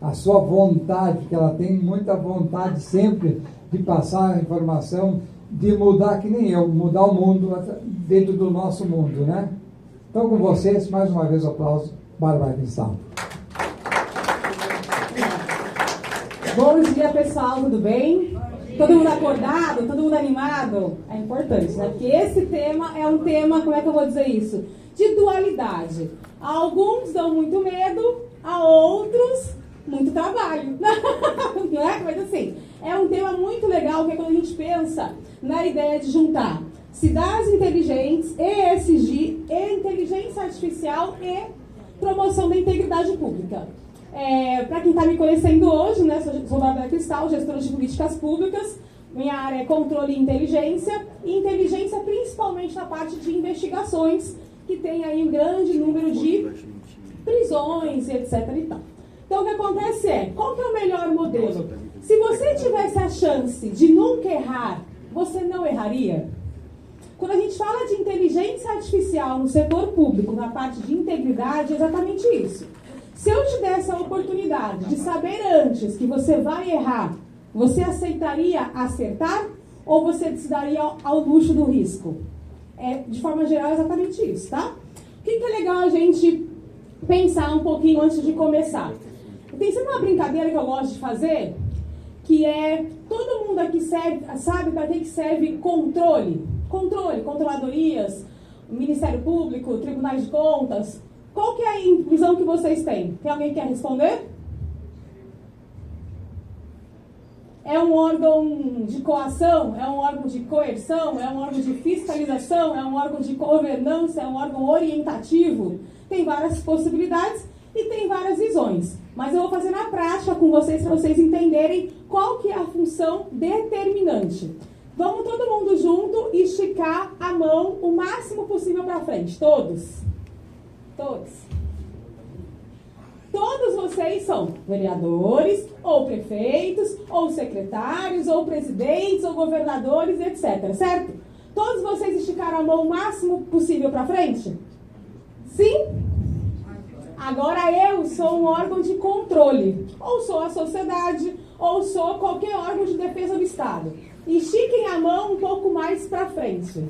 a sua vontade, que ela tem muita vontade sempre de passar a informação, de mudar que nem eu, mudar o mundo dentro do nosso mundo, né? Então, com vocês, mais uma vez, aplauso, Bárbara Cristal. Bom dia, pessoal, tudo bem? Todo mundo acordado? Todo mundo animado? É importante, né? Porque esse tema é um tema, como é que eu vou dizer isso? De dualidade. A alguns dão muito medo, a outros muito trabalho. Não é? Mas assim, é um tema muito legal, que é quando a gente pensa na ideia de juntar cidades inteligentes, ESG, e inteligência artificial e promoção da integridade pública. Para quem está me conhecendo hoje, né, sou Bárbara Cristal, gestora de políticas públicas. Minha área é controle e inteligência principalmente na parte de investigações, que tem aí um grande número de prisões e etc. e tal. Então, o que acontece qual que é o melhor modelo? Se você tivesse a chance de nunca errar, você não erraria? Quando a gente fala de inteligência artificial no setor público, na parte de integridade, é exatamente isso. Se eu te desse a oportunidade de saber antes que você vai errar, você aceitaria acertar ou você se daria ao luxo do risco? De forma geral, é exatamente isso, tá? O que é legal a gente pensar um pouquinho antes de começar? Tem sempre uma brincadeira que eu gosto de fazer, que é, todo mundo aqui sabe para que serve controle? Controle, controladorias, Ministério Público, Tribunais de Contas. Qual que é a visão que vocês têm? Tem alguém que quer responder? É um órgão de coação? É um órgão de coerção? É um órgão de fiscalização? É um órgão de governança? É um órgão orientativo? Tem várias possibilidades e tem várias visões. Mas eu vou fazer na prática com vocês para vocês entenderem qual que é a função determinante. Vamos todo mundo junto esticar a mão o máximo possível para frente. Todos? Todos. Todos vocês são vereadores, ou prefeitos, ou secretários, ou presidentes, ou governadores, etc. Certo? Todos vocês esticaram a mão o máximo possível para frente? Sim? Agora eu sou um órgão de controle. Ou sou a sociedade, ou sou qualquer órgão de defesa do Estado. Estiquem a mão um pouco mais para frente.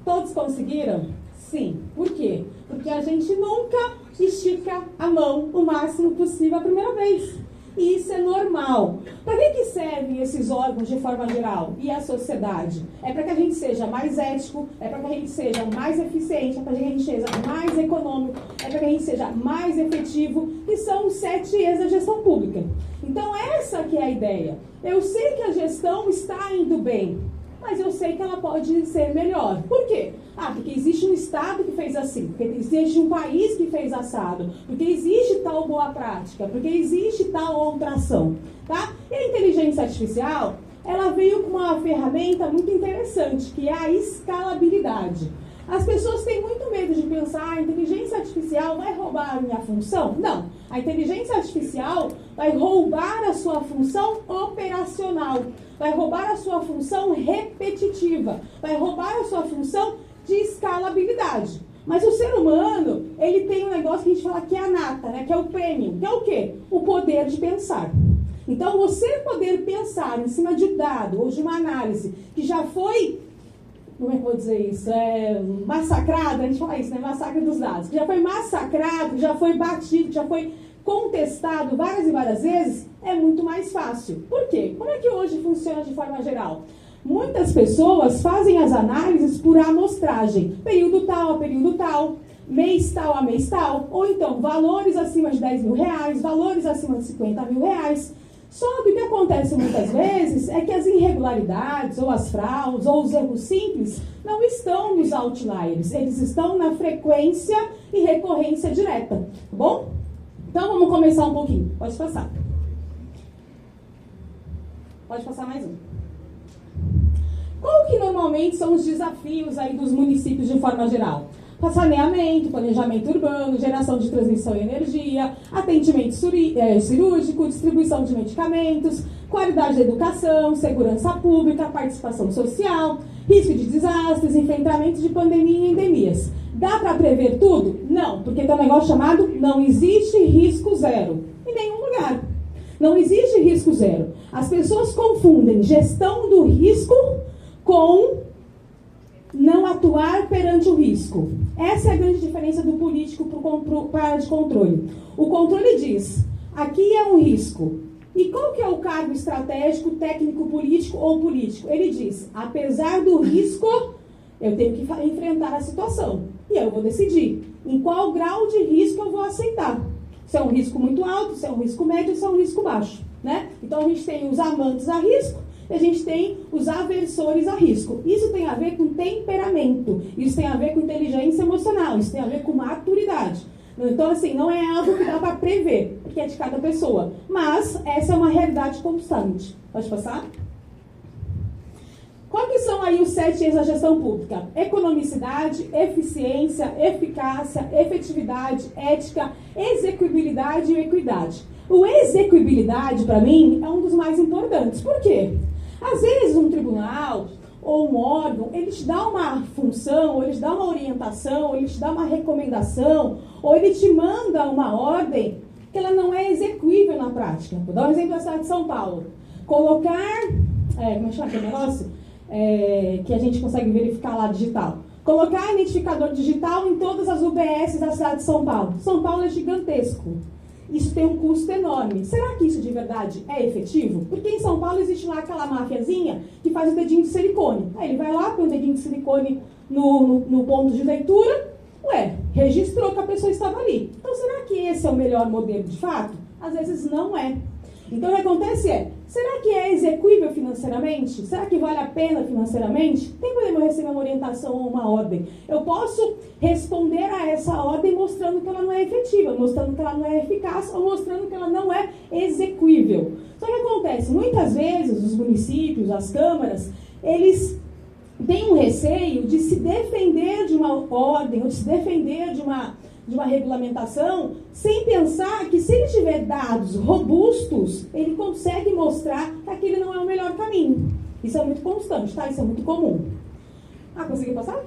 Todos conseguiram? Sim. Por quê? Porque a gente nunca estica a mão o máximo possível a primeira vez. E isso é normal. Para que servem esses órgãos de forma geral? E a sociedade? É para que a gente seja mais ético, é para que a gente seja mais eficiente, é para que a gente seja mais econômico, é para que a gente seja mais efetivo, e são os 7 E's da gestão pública. Então essa que é a ideia. Eu sei que a gestão está indo bem, mas eu sei que ela pode ser melhor. Por quê? Porque existe um Estado que fez assim, porque existe um país que fez assado, porque existe tal boa prática, porque existe tal outra ação, tá? E a inteligência artificial, ela veio com uma ferramenta muito interessante, que é a escalabilidade. As pessoas têm muito medo de pensar, a inteligência artificial vai roubar a minha função? Não. A inteligência artificial vai roubar a sua função operacional, vai roubar a sua função repetitiva, vai roubar a sua função de escalabilidade. Mas o ser humano, ele tem um negócio que a gente fala que é a nata, né? Que é o premium, que é o quê? O poder de pensar. Então, você poder pensar em cima de um dado ou de uma análise que já foi, como é que eu vou dizer isso? Massacrado, a gente fala isso, né? Massacre dos dados. Que já foi massacrado, que já foi batido, que já foi contestado várias e várias vezes, é muito mais fácil. Por quê? Como é que hoje funciona de forma geral? Muitas pessoas fazem as análises por amostragem. Período tal a período tal, mês tal a mês tal, ou então valores acima de 10 mil reais, valores acima de 50 mil reais. Só que o que acontece muitas vezes é que as irregularidades, ou as fraudes, ou os erros simples, não estão nos outliers, eles estão na frequência e recorrência direta, tá bom? Então vamos começar um pouquinho, pode passar. Pode passar mais um. Qual que normalmente são os desafios aí dos municípios de forma geral? Saneamento, planejamento urbano, geração de transmissão e energia, atendimento cirúrgico, distribuição de medicamentos, qualidade da educação, segurança pública, participação social, risco de desastres, enfrentamento de pandemia e endemias. Dá para prever tudo? Não, porque tem um negócio chamado não existe risco zero em nenhum lugar. Não existe risco zero. As pessoas confundem gestão do risco com não atuar perante o risco. Essa é a grande diferença do político para a área de controle. O controle diz, aqui é um risco. E qual que é o cargo estratégico, técnico, político ou político? Ele diz, apesar do risco, eu tenho que enfrentar a situação. E eu vou decidir em qual grau de risco eu vou aceitar. Se é um risco muito alto, se é um risco médio, se é um risco baixo, né? Então, a gente tem os amantes a risco e a gente tem os aversores a risco. Isso tem a ver com temperamento, isso tem a ver com inteligência emocional, isso tem a ver com maturidade. Então, assim, não é algo que dá para prever, porque é de cada pessoa. Mas essa é uma realidade constante. Pode passar? Quais são aí os 7 E's da gestão pública? Economicidade, eficiência, eficácia, efetividade, ética, execuibilidade e equidade. O execuibilidade, para mim, é um dos mais importantes. Por quê? Às vezes, um tribunal ou um órgão, ele te dá uma função, ou ele te dá uma orientação, ou ele te dá uma recomendação, ou ele te manda uma ordem que ela não é execuível na prática. Vou dar um exemplo da cidade de São Paulo. Colocar, como é que chama aquele negócio? Que a gente consegue verificar lá digital. Colocar identificador digital em todas as UBS da cidade de São Paulo. São Paulo é gigantesco. Isso tem um custo enorme. Será que isso de verdade é efetivo? Porque em São Paulo existe lá aquela mafiazinha que faz o dedinho de silicone. Aí ele vai lá, põe o dedinho de silicone no ponto de leitura. Registrou que a pessoa estava ali. Então, será que esse é o melhor modelo de fato? Às vezes não é. Então, o que acontece será que é execuível financeiramente? Será que vale a pena financeiramente? Tem problema eu receber uma orientação ou uma ordem. Eu posso responder a essa ordem mostrando que ela não é efetiva, mostrando que ela não é eficaz ou mostrando que ela não é execuível. Só que acontece, muitas vezes, os municípios, as câmaras, eles têm um receio de se defender de uma ordem ou de se defender de uma regulamentação, sem pensar que se ele tiver dados robustos, ele consegue mostrar que aquele não é o melhor caminho. Isso é muito constante, tá? Isso é muito comum. Conseguiu passar?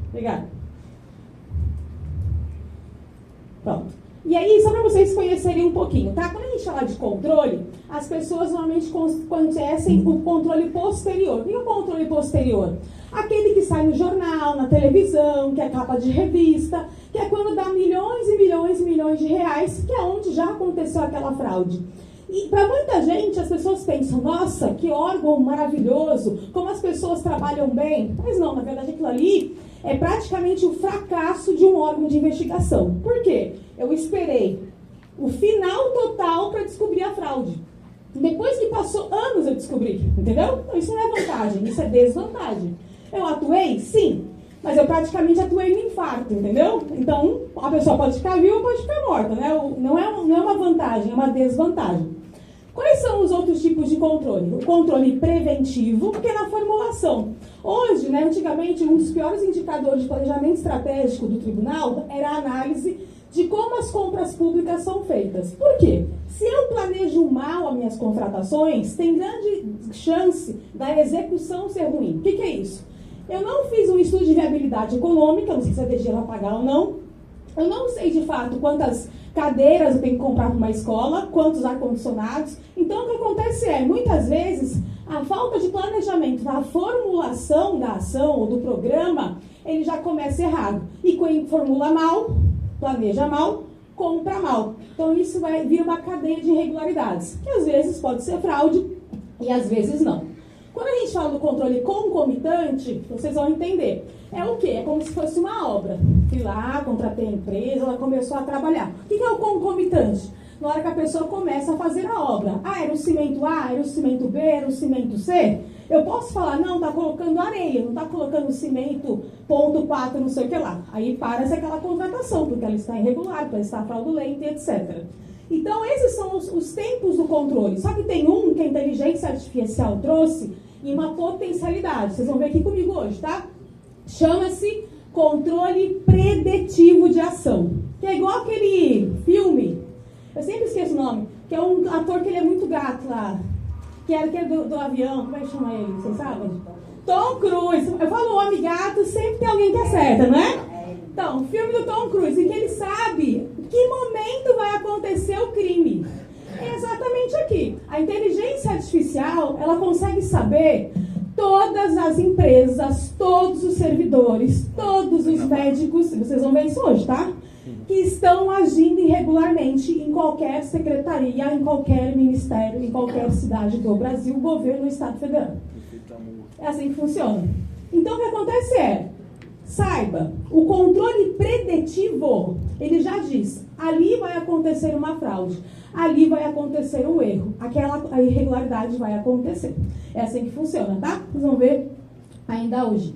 Obrigada. Pronto. E aí, só para vocês conhecerem um pouquinho, tá? Quando a gente fala de controle, as pessoas normalmente conhecem o controle posterior. O que é o controle posterior? Aquele que sai no jornal, na televisão, que é capa de revista, que é quando dá milhões e milhões e milhões de reais, que é onde já aconteceu aquela fraude. E para muita gente, as pessoas pensam, nossa, que órgão maravilhoso, como as pessoas trabalham bem. Mas não, na verdade aquilo ali é praticamente o fracasso de um órgão de investigação. Por quê? Eu esperei o final total para descobrir a fraude. Depois que passou anos eu descobri, entendeu? Então isso não é vantagem, isso é desvantagem. Eu atuei? Sim. Mas eu praticamente atuei no infarto, entendeu? Então, a pessoa pode ficar viva ou pode ficar morta, né? Não é uma vantagem, é uma desvantagem. Quais são os outros tipos de controle? O controle preventivo, que é na formulação. Hoje, né, antigamente, um dos piores indicadores de planejamento estratégico do tribunal era a análise de como as compras públicas são feitas. Por quê? Se eu planejo mal as minhas contratações, tem grande chance da execução ser ruim. O que é isso? Eu não fiz um estudo de viabilidade econômica, não sei se a DG vai pagar ou não. Eu não sei, de fato, quantas cadeiras eu tenho que comprar para uma escola, quantos ar-condicionados. Então, o que acontece muitas vezes, a falta de planejamento na formulação da ação ou do programa, ele já começa errado. E quem formula mal, planeja mal, compra mal. Então, isso vai vir uma cadeia de irregularidades, que às vezes pode ser fraude e às vezes não. Quando a gente fala do controle concomitante, vocês vão entender. É o quê? É como se fosse uma obra. Fui lá, contratei a empresa, ela começou a trabalhar. O que é o concomitante? Na hora que a pessoa começa a fazer a obra. Era o cimento A, era o cimento B, era o cimento C? Eu posso falar, não, está colocando areia, não está colocando cimento ponto 4, não sei o que lá. Aí para-se aquela contratação, porque ela está irregular, porque ela está fraudulenta, etc. Então, esses são os tempos do controle. Só que tem um que a inteligência artificial trouxe e uma potencialidade. Vocês vão ver aqui comigo hoje, tá? Chama-se controle preditivo de ação. Que é igual aquele filme, eu sempre esqueço o nome, que é um ator que ele é muito gato lá, que era aquele do avião, como é que chama ele? Vocês sabem? Tom Cruise. Eu falo homem gato, sempre tem alguém que acerta, não é? Então, filme do Tom Cruise, em que ele sabe que momento vai acontecer o crime. É exatamente aqui. A inteligência artificial, ela consegue saber todas as empresas, todos os servidores, todos os médicos, vocês vão ver isso hoje, tá? Que estão agindo irregularmente em qualquer secretaria, em qualquer ministério, em qualquer cidade do Brasil, governo, Estado federal. É assim que funciona. Então, o que acontece é, saiba, o controle preditivo, ele já diz, ali vai acontecer uma fraude, ali vai acontecer um erro, a irregularidade vai acontecer. É assim que funciona, tá? Vocês vão ver ainda hoje.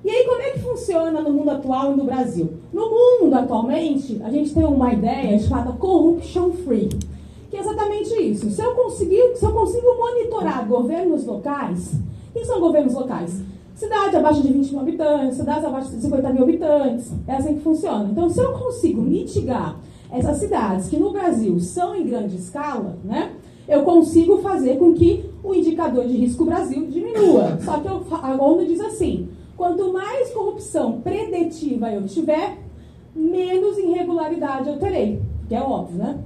E aí, como é que funciona no mundo atual e no Brasil? No mundo, atualmente, a gente tem uma ideia chamada corruption free, que é exatamente isso. Se eu consigo monitorar governos locais, o que são governos locais? Cidade abaixo de 20 mil habitantes, cidades abaixo de 50 mil habitantes, é assim que funciona. Então, se eu consigo mitigar essas cidades que no Brasil são em grande escala, né, eu consigo fazer com que o indicador de risco Brasil diminua. Só que a ONU diz assim, quanto mais corrupção predetiva eu tiver, menos irregularidade eu terei. Que é óbvio, né?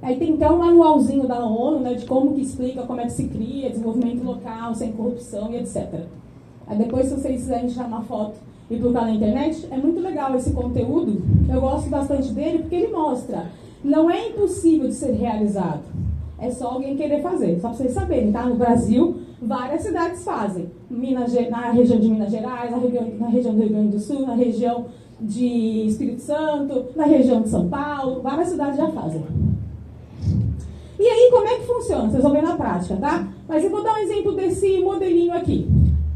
Aí tem até um manualzinho da ONU, né, de como que explica como é que se cria desenvolvimento local, sem corrupção e etc. Aí depois, se vocês quiserem tirar uma foto e publicar na internet, é muito legal esse conteúdo. Eu gosto bastante dele porque ele mostra, não é impossível de ser realizado. É só alguém querer fazer, só para vocês saberem, tá? No Brasil, várias cidades fazem. Na região de Minas Gerais, na região do Rio Grande do Sul, na região de Espírito Santo, na região de São Paulo, várias cidades já fazem. E aí, como é que funciona? Vocês vão ver na prática, tá? Mas eu vou dar um exemplo desse modelinho aqui.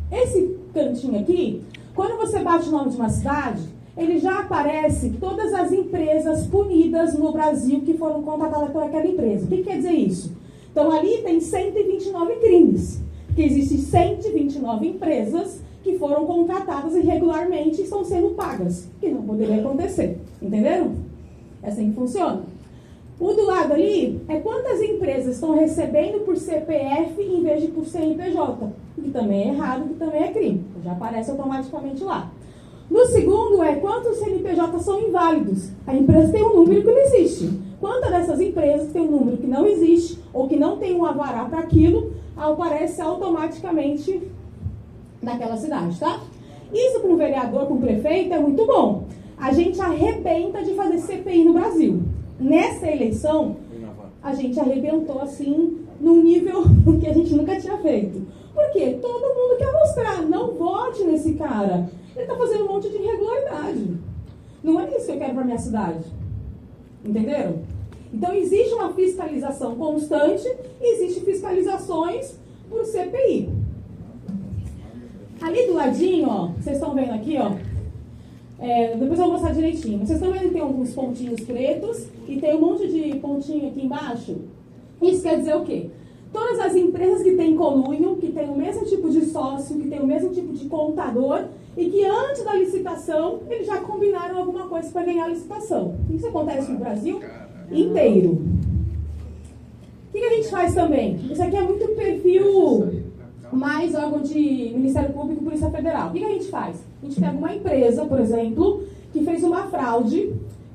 Esse cantinho aqui, quando você bate o nome de uma cidade, ele já aparece todas as empresas punidas no Brasil que foram contratadas por aquela empresa. O que quer dizer isso? Então, ali tem 129 crimes. Porque existem 129 empresas que foram contratadas irregularmente e estão sendo pagas. Que não poderia acontecer. Entenderam? É assim que funciona. O do lado ali é quantas empresas estão recebendo por CPF em vez de por CNPJ. Que também é errado, que também é crime. Já aparece automaticamente lá. No segundo é quantos CNPJ são inválidos. A empresa tem um número que não existe. Quantas dessas empresas tem um número que não existe ou que não tem um alvará para aquilo, aparece automaticamente naquela cidade, tá? Isso para um vereador, para um prefeito é muito bom. A gente arrebenta de fazer CPI no Brasil. Nessa eleição, a gente arrebentou assim num nível que a gente nunca tinha feito. Por quê? Todo mundo quer mostrar, não vote nesse cara. Ele está fazendo um monte de irregularidade. Não é isso que eu quero para minha cidade. Entenderam? Então, existe uma fiscalização constante, existe fiscalizações por CPI. Ali do ladinho, ó, vocês estão vendo aqui, ó, depois eu vou mostrar direitinho. Vocês estão vendo que tem alguns pontinhos pretos e tem um monte de pontinho aqui embaixo? Isso quer dizer o quê? Todas as empresas que têm conluio, que têm o mesmo tipo de sócio, que têm o mesmo tipo de contador e que antes da licitação eles já combinaram alguma coisa para ganhar a licitação. Isso acontece no Brasil inteiro. O que a gente faz também? Isso aqui é muito perfil mais órgão de Ministério Público e Polícia Federal. O que a gente faz? A gente pega uma empresa, por exemplo, que fez uma fraude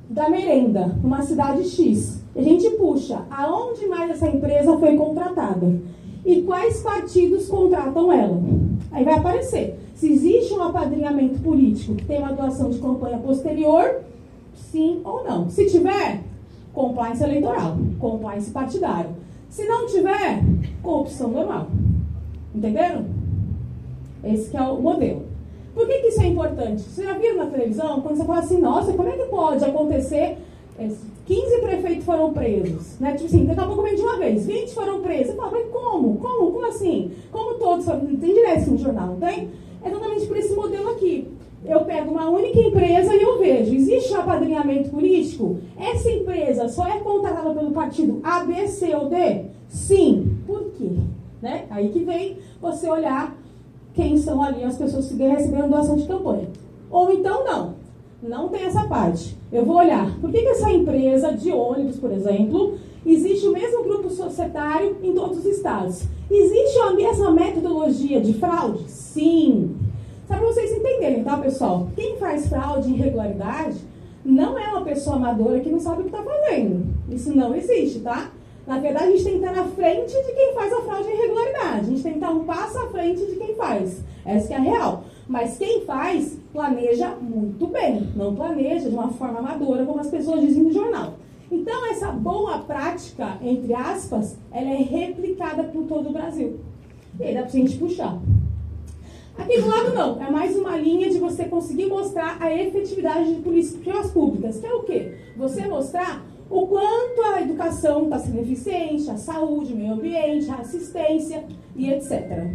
da merenda numa cidade X. A gente puxa aonde mais essa empresa foi contratada e quais partidos contratam ela. Aí vai aparecer se existe um apadrinhamento político que tem uma doação de campanha posterior, sim ou não. Se tiver, compliance eleitoral, compliance partidário. Se não tiver, corrupção normal. Entenderam? Esse que é o modelo. Por que isso é importante? Vocês já viram na televisão, quando você fala assim, nossa, como é que pode acontecer 15 prefeitos foram presos, né? Tipo assim, daqui a pouco vem de uma vez, 20 foram presos. Você fala, mas como? Como assim? Como todos foram? Tem direto no jornal, não tem? É exatamente por esse modelo aqui. Eu pego uma única empresa e eu vejo, existe um apadrinhamento político? Essa empresa só é contratada pelo partido A, B, C ou D? Sim. Por quê? Né? Aí que vem você olhar quem são ali as pessoas que receberam doação de campanha. Ou então não tem essa parte. Eu vou olhar, por que essa empresa de ônibus, por exemplo, existe o mesmo grupo societário em todos os estados? Existe a mesma metodologia de fraude? Sim. Só para vocês entenderem, tá, pessoal? Quem faz fraude e irregularidade não é uma pessoa amadora que não sabe o que está fazendo. Isso não existe, tá? Na verdade, a gente tem que estar na frente de quem faz a fraude e irregularidade. A gente tem que estar um passo à frente de quem faz. Essa que é a real. Mas quem faz, planeja muito bem. Não planeja de uma forma amadora, como as pessoas dizem no jornal. Então, essa boa prática, entre aspas, ela é replicada por todo o Brasil. E aí dá pra gente puxar. Aqui do lado não, é mais uma linha de você conseguir mostrar a efetividade de políticas públicas, que é o quê? Você mostrar o quanto a educação está sendo eficiente, a saúde, o meio ambiente, a assistência e etc.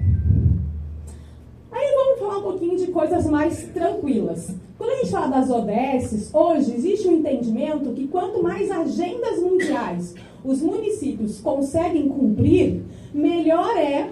Aí vamos falar um pouquinho de coisas mais tranquilas. Quando a gente fala das ODS, hoje existe um entendimento que quanto mais agendas mundiais os municípios conseguem cumprir, melhor é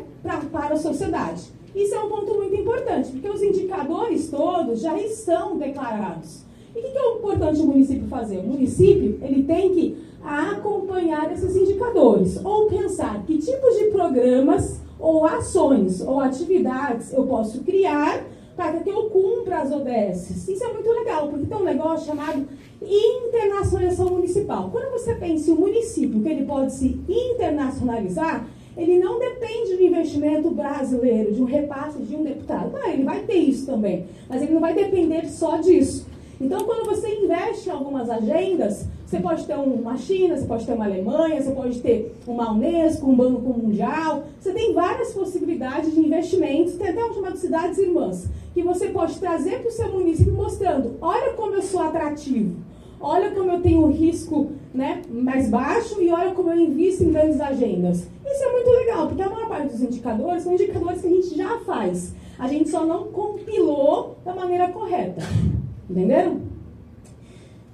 para a sociedade. Isso é um ponto muito importante, porque os indicadores todos já estão declarados. E o que é importante o município fazer? O município ele tem que acompanhar esses indicadores, ou pensar que tipos de programas, ou ações, ou atividades eu posso criar para que eu cumpra as ODS. Isso é muito legal, porque tem um negócio chamado internacionalização municipal. Quando você pensa em um município que ele pode se internacionalizar, ele não depende do investimento brasileiro, de um repasse de um deputado. Claro, ele vai ter isso também, mas ele não vai depender só disso. Então, quando você investe em algumas agendas, você pode ter uma China, você pode ter uma Alemanha, você pode ter uma Unesco, um Banco Mundial. Você tem várias possibilidades de investimentos, tem até um chamado Cidades Irmãs, que você pode trazer para o seu município mostrando, olha como eu sou atrativo, olha como eu tenho um risco, né, mais baixo e olha como eu invisto em grandes agendas. Isso é muito legal, porque a maior parte dos indicadores são indicadores que a gente já faz. A gente só não compilou da maneira correta. Entenderam?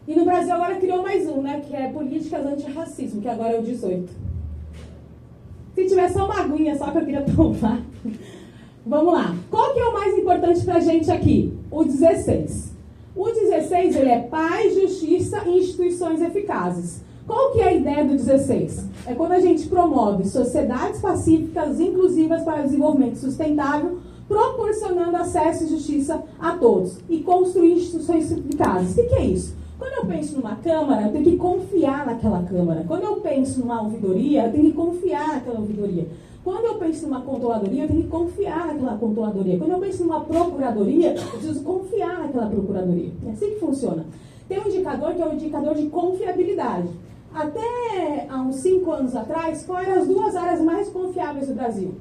E no Brasil agora criou mais um, né? Que é políticas antirracismo, que agora é o 18. Se tiver só uma aguinha só que eu queria tomar. Vamos lá. Qual que é o mais importante pra gente aqui? O 16. O 16, ele é paz, justiça e instituições eficazes. Qual que é a ideia do 16? É quando a gente promove sociedades pacíficas, inclusivas para o desenvolvimento sustentável, proporcionando acesso e justiça a todos e construir instituições eficazes. O que é isso? Quando eu penso numa Câmara, eu tenho que confiar naquela Câmara. Quando eu penso numa ouvidoria, eu tenho que confiar naquela ouvidoria. Quando eu penso numa controladoria, eu tenho que confiar naquela controladoria. Quando eu penso numa procuradoria, eu preciso confiar naquela procuradoria. É assim que funciona. Tem um indicador que é o indicador de confiabilidade. Até há uns 5 anos atrás, quais eram as duas áreas mais confiáveis do Brasil?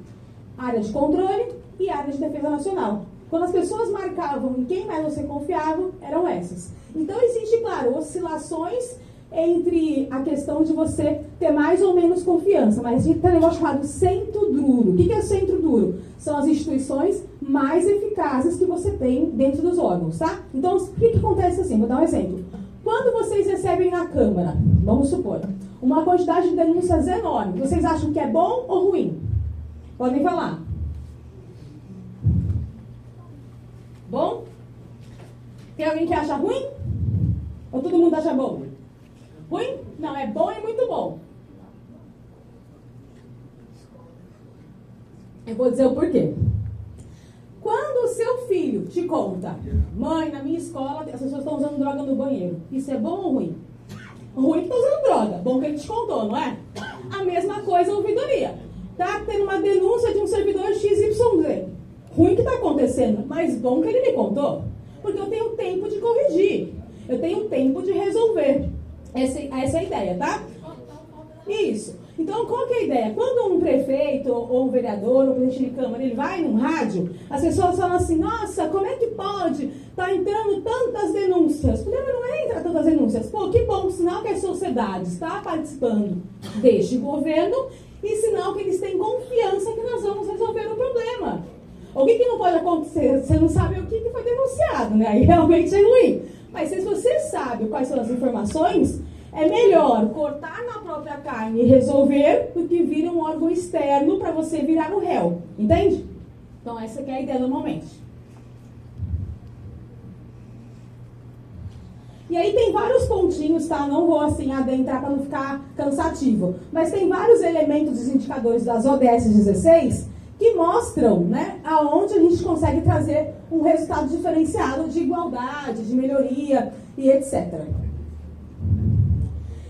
A área de controle e a área de defesa nacional. Quando as pessoas marcavam em quem mais você confiava, eram essas. Então, existe, claro, oscilações entre a questão de você ter mais ou menos confiança, mas a gente tem um negócio chamado centro duro. O que é centro duro? São as instituições mais eficazes que você tem dentro dos órgãos, tá? Então, o que acontece assim? Vou dar um exemplo. Quando vocês recebem na Câmara, vamos supor, uma quantidade de denúncias enorme, vocês acham que é bom ou ruim? Podem falar. Bom? Tem alguém que acha ruim? Ou todo mundo acha bom? Ruim? Não, é bom e muito bom. Eu vou dizer o porquê. Quando o seu filho te conta, mãe, na minha escola as pessoas estão usando droga no banheiro, isso é bom ou ruim? Ruim que está usando droga, bom que ele te contou, não é? A mesma coisa a ouvidoria. Tá tendo uma denúncia de um servidor XYZ. Ruim que está acontecendo, mas bom que ele me contou. Porque eu tenho tempo de corrigir. Eu tenho tempo de resolver. Essa é a ideia, tá? Isso. Então, qual que é a ideia? Quando um prefeito, ou um vereador, ou um presidente de Câmara, ele vai num rádio, as pessoas falam assim, nossa, como é que pode tá entrando tantas denúncias? O problema não é entrar tantas denúncias. Pô, que bom, sinal que a sociedade está participando deste governo e sinal que eles têm confiança que nós vamos resolver o problema. O que não pode acontecer? Você não sabe o que foi denunciado, né? Aí realmente é ruim. Mas se você sabe quais são as informações, é melhor cortar na própria carne e resolver do que vir um órgão externo para você virar o réu. Entende? Então essa que é a ideia normalmente. E aí tem vários pontinhos, tá? Não vou assim adentrar para não ficar cansativo. Mas tem vários elementos dos indicadores das ODS 16 que mostram, né, aonde a gente consegue trazer um resultado diferenciado de igualdade, de melhoria e etc.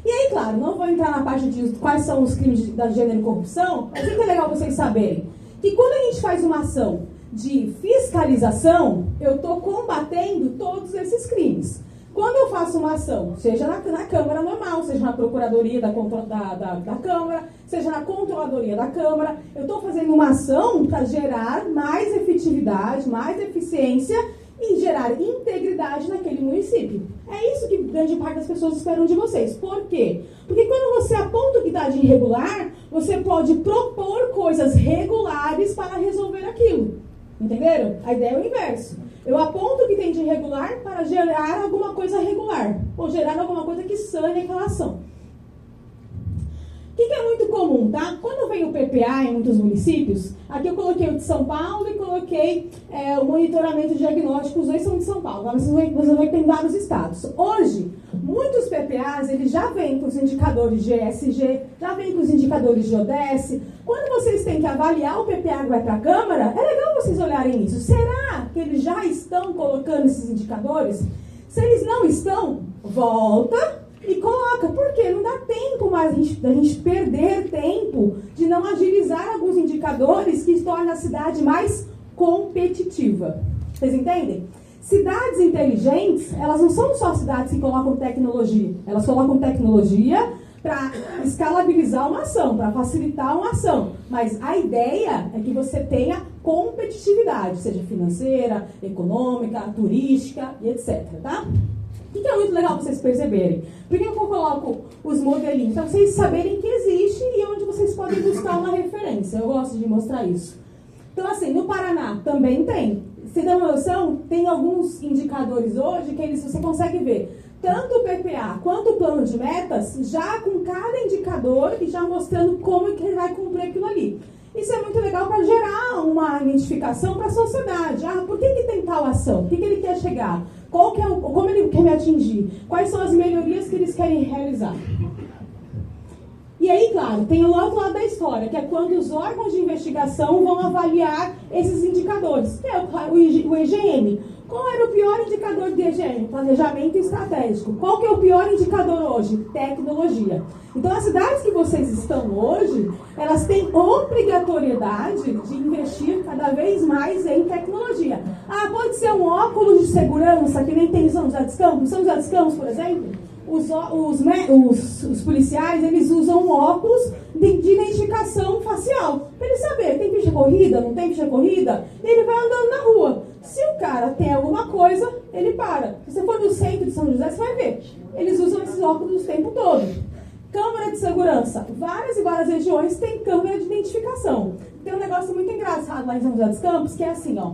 E aí, claro, não vou entrar na parte de quais são os crimes da gênero e corrupção, mas é legal vocês saberem que quando a gente faz uma ação de fiscalização, eu estou combatendo todos esses crimes. Quando eu faço uma ação, seja na Câmara normal, seja na Procuradoria da Câmara, seja na Controladoria da Câmara, eu estou fazendo uma ação para gerar mais efetividade, mais eficiência e gerar integridade naquele município. É isso que grande parte das pessoas esperam de vocês. Por quê? Porque quando você aponta o que está de irregular, você pode propor coisas regulares para resolver aquilo. Entenderam? A ideia é o inverso. Eu aponto o que tem de irregular para gerar alguma coisa regular, ou gerar alguma coisa que sane aquela ação. O que é muito comum, tá? Quando vem o PPA em muitos municípios, aqui eu coloquei o de São Paulo e coloquei o monitoramento diagnóstico, os dois são de São Paulo, mas vocês vão ver que tem vários estados. Hoje, muitos PPAs, eles já vêm com os indicadores de ESG, já vêm com os indicadores de ODS. Quando vocês têm que avaliar o PPA que vai para a Câmara, é legal vocês olharem isso. Será que eles já estão colocando esses indicadores? Se eles não estão, volta e coloca. Por quê? Não dá tempo mais da gente perder tempo de não agilizar alguns indicadores que tornam a cidade mais competitiva. Vocês entendem? Cidades inteligentes, elas não são só cidades que colocam tecnologia. Elas colocam tecnologia para escalabilizar uma ação, para facilitar uma ação. Mas a ideia é que você tenha competitividade, seja financeira, econômica, turística e etc. Tá? O que é muito legal para vocês perceberem? Por que eu coloco os modelinhos? Para vocês saberem que existe e onde vocês podem buscar uma referência. Eu gosto de mostrar isso. Então, assim, no Paraná também tem. Você dá uma noção? Tem alguns indicadores hoje que você consegue ver tanto o PPA quanto o plano de metas, já com cada indicador e já mostrando como que ele vai cumprir aquilo ali. Isso é muito legal para gerar uma identificação para a sociedade. Ah, por que tem tal ação? O que ele quer chegar? Como ele quer me atingir? Quais são as melhorias que eles querem realizar? E aí, claro, tem o outro lado da história, que é quando os órgãos de investigação vão avaliar esses indicadores. Que é o EGM. Qual era o pior indicador do EGM? Planejamento estratégico. Qual que é o pior indicador hoje? Tecnologia. Então, as cidades que vocês estão hoje, elas têm obrigatoriedade de investir cada vez mais em tecnologia. Ah, pode ser um óculos de segurança, que nem tem em São José dos Campos. São José dos Campos, por exemplo, os policiais, eles usam óculos de identificação facial. Para ele saber, tem ficha corrida, não tem ficha corrida, ele vai andando na rua. Se o cara tem alguma coisa, ele para. Se você for no centro de São José, você vai ver. Eles usam esses óculos o tempo todo. Câmara de segurança. Várias e várias regiões têm câmera de identificação. Tem um negócio muito engraçado lá em São José dos Campos, que é assim, ó.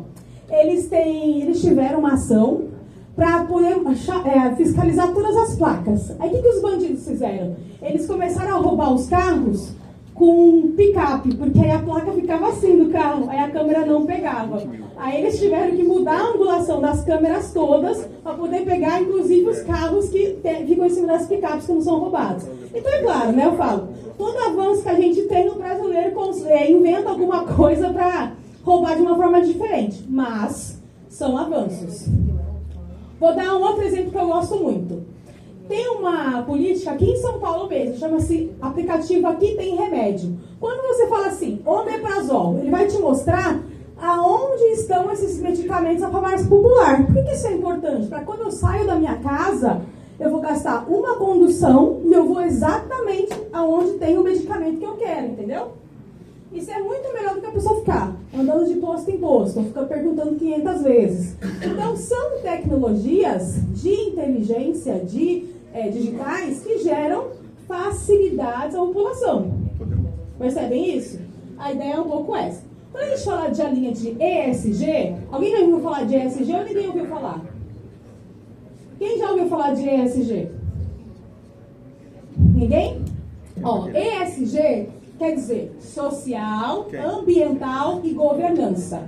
Eles tiveram uma ação para poder fiscalizar todas as placas. Aí o que os bandidos fizeram? Eles começaram a roubar os carros com picape, porque aí a placa ficava assim do carro, aí a câmera não pegava. Aí eles tiveram que mudar a angulação das câmeras todas para poder pegar, inclusive, os carros que ficam em cima das picapes que não são roubados. Então é claro, né, eu falo, todo avanço que a gente tem, o brasileiro inventa alguma coisa para roubar de uma forma diferente, mas são avanços. Vou dar um outro exemplo que eu gosto muito. Tem uma política aqui em São Paulo mesmo, chama-se aplicativo Aqui Tem Remédio. Quando você fala assim, omeprazol, ele vai te mostrar aonde estão esses medicamentos da farmácia popular. Por que isso é importante? Para quando eu saio da minha casa, eu vou gastar uma condução e eu vou exatamente aonde tem o medicamento que eu quero, entendeu? Isso é muito melhor do que a pessoa ficar andando de posto em posto, ficar perguntando 500 vezes. Então, são tecnologias de inteligência, digitais, que geram facilidades à população. Percebem isso? A ideia é um pouco essa. Quando a gente fala de a linha de ESG, alguém já ouviu falar de ESG ou ninguém ouviu falar? Quem já ouviu falar de ESG? Ninguém? Ó, ESG quer dizer social, ambiental e governança.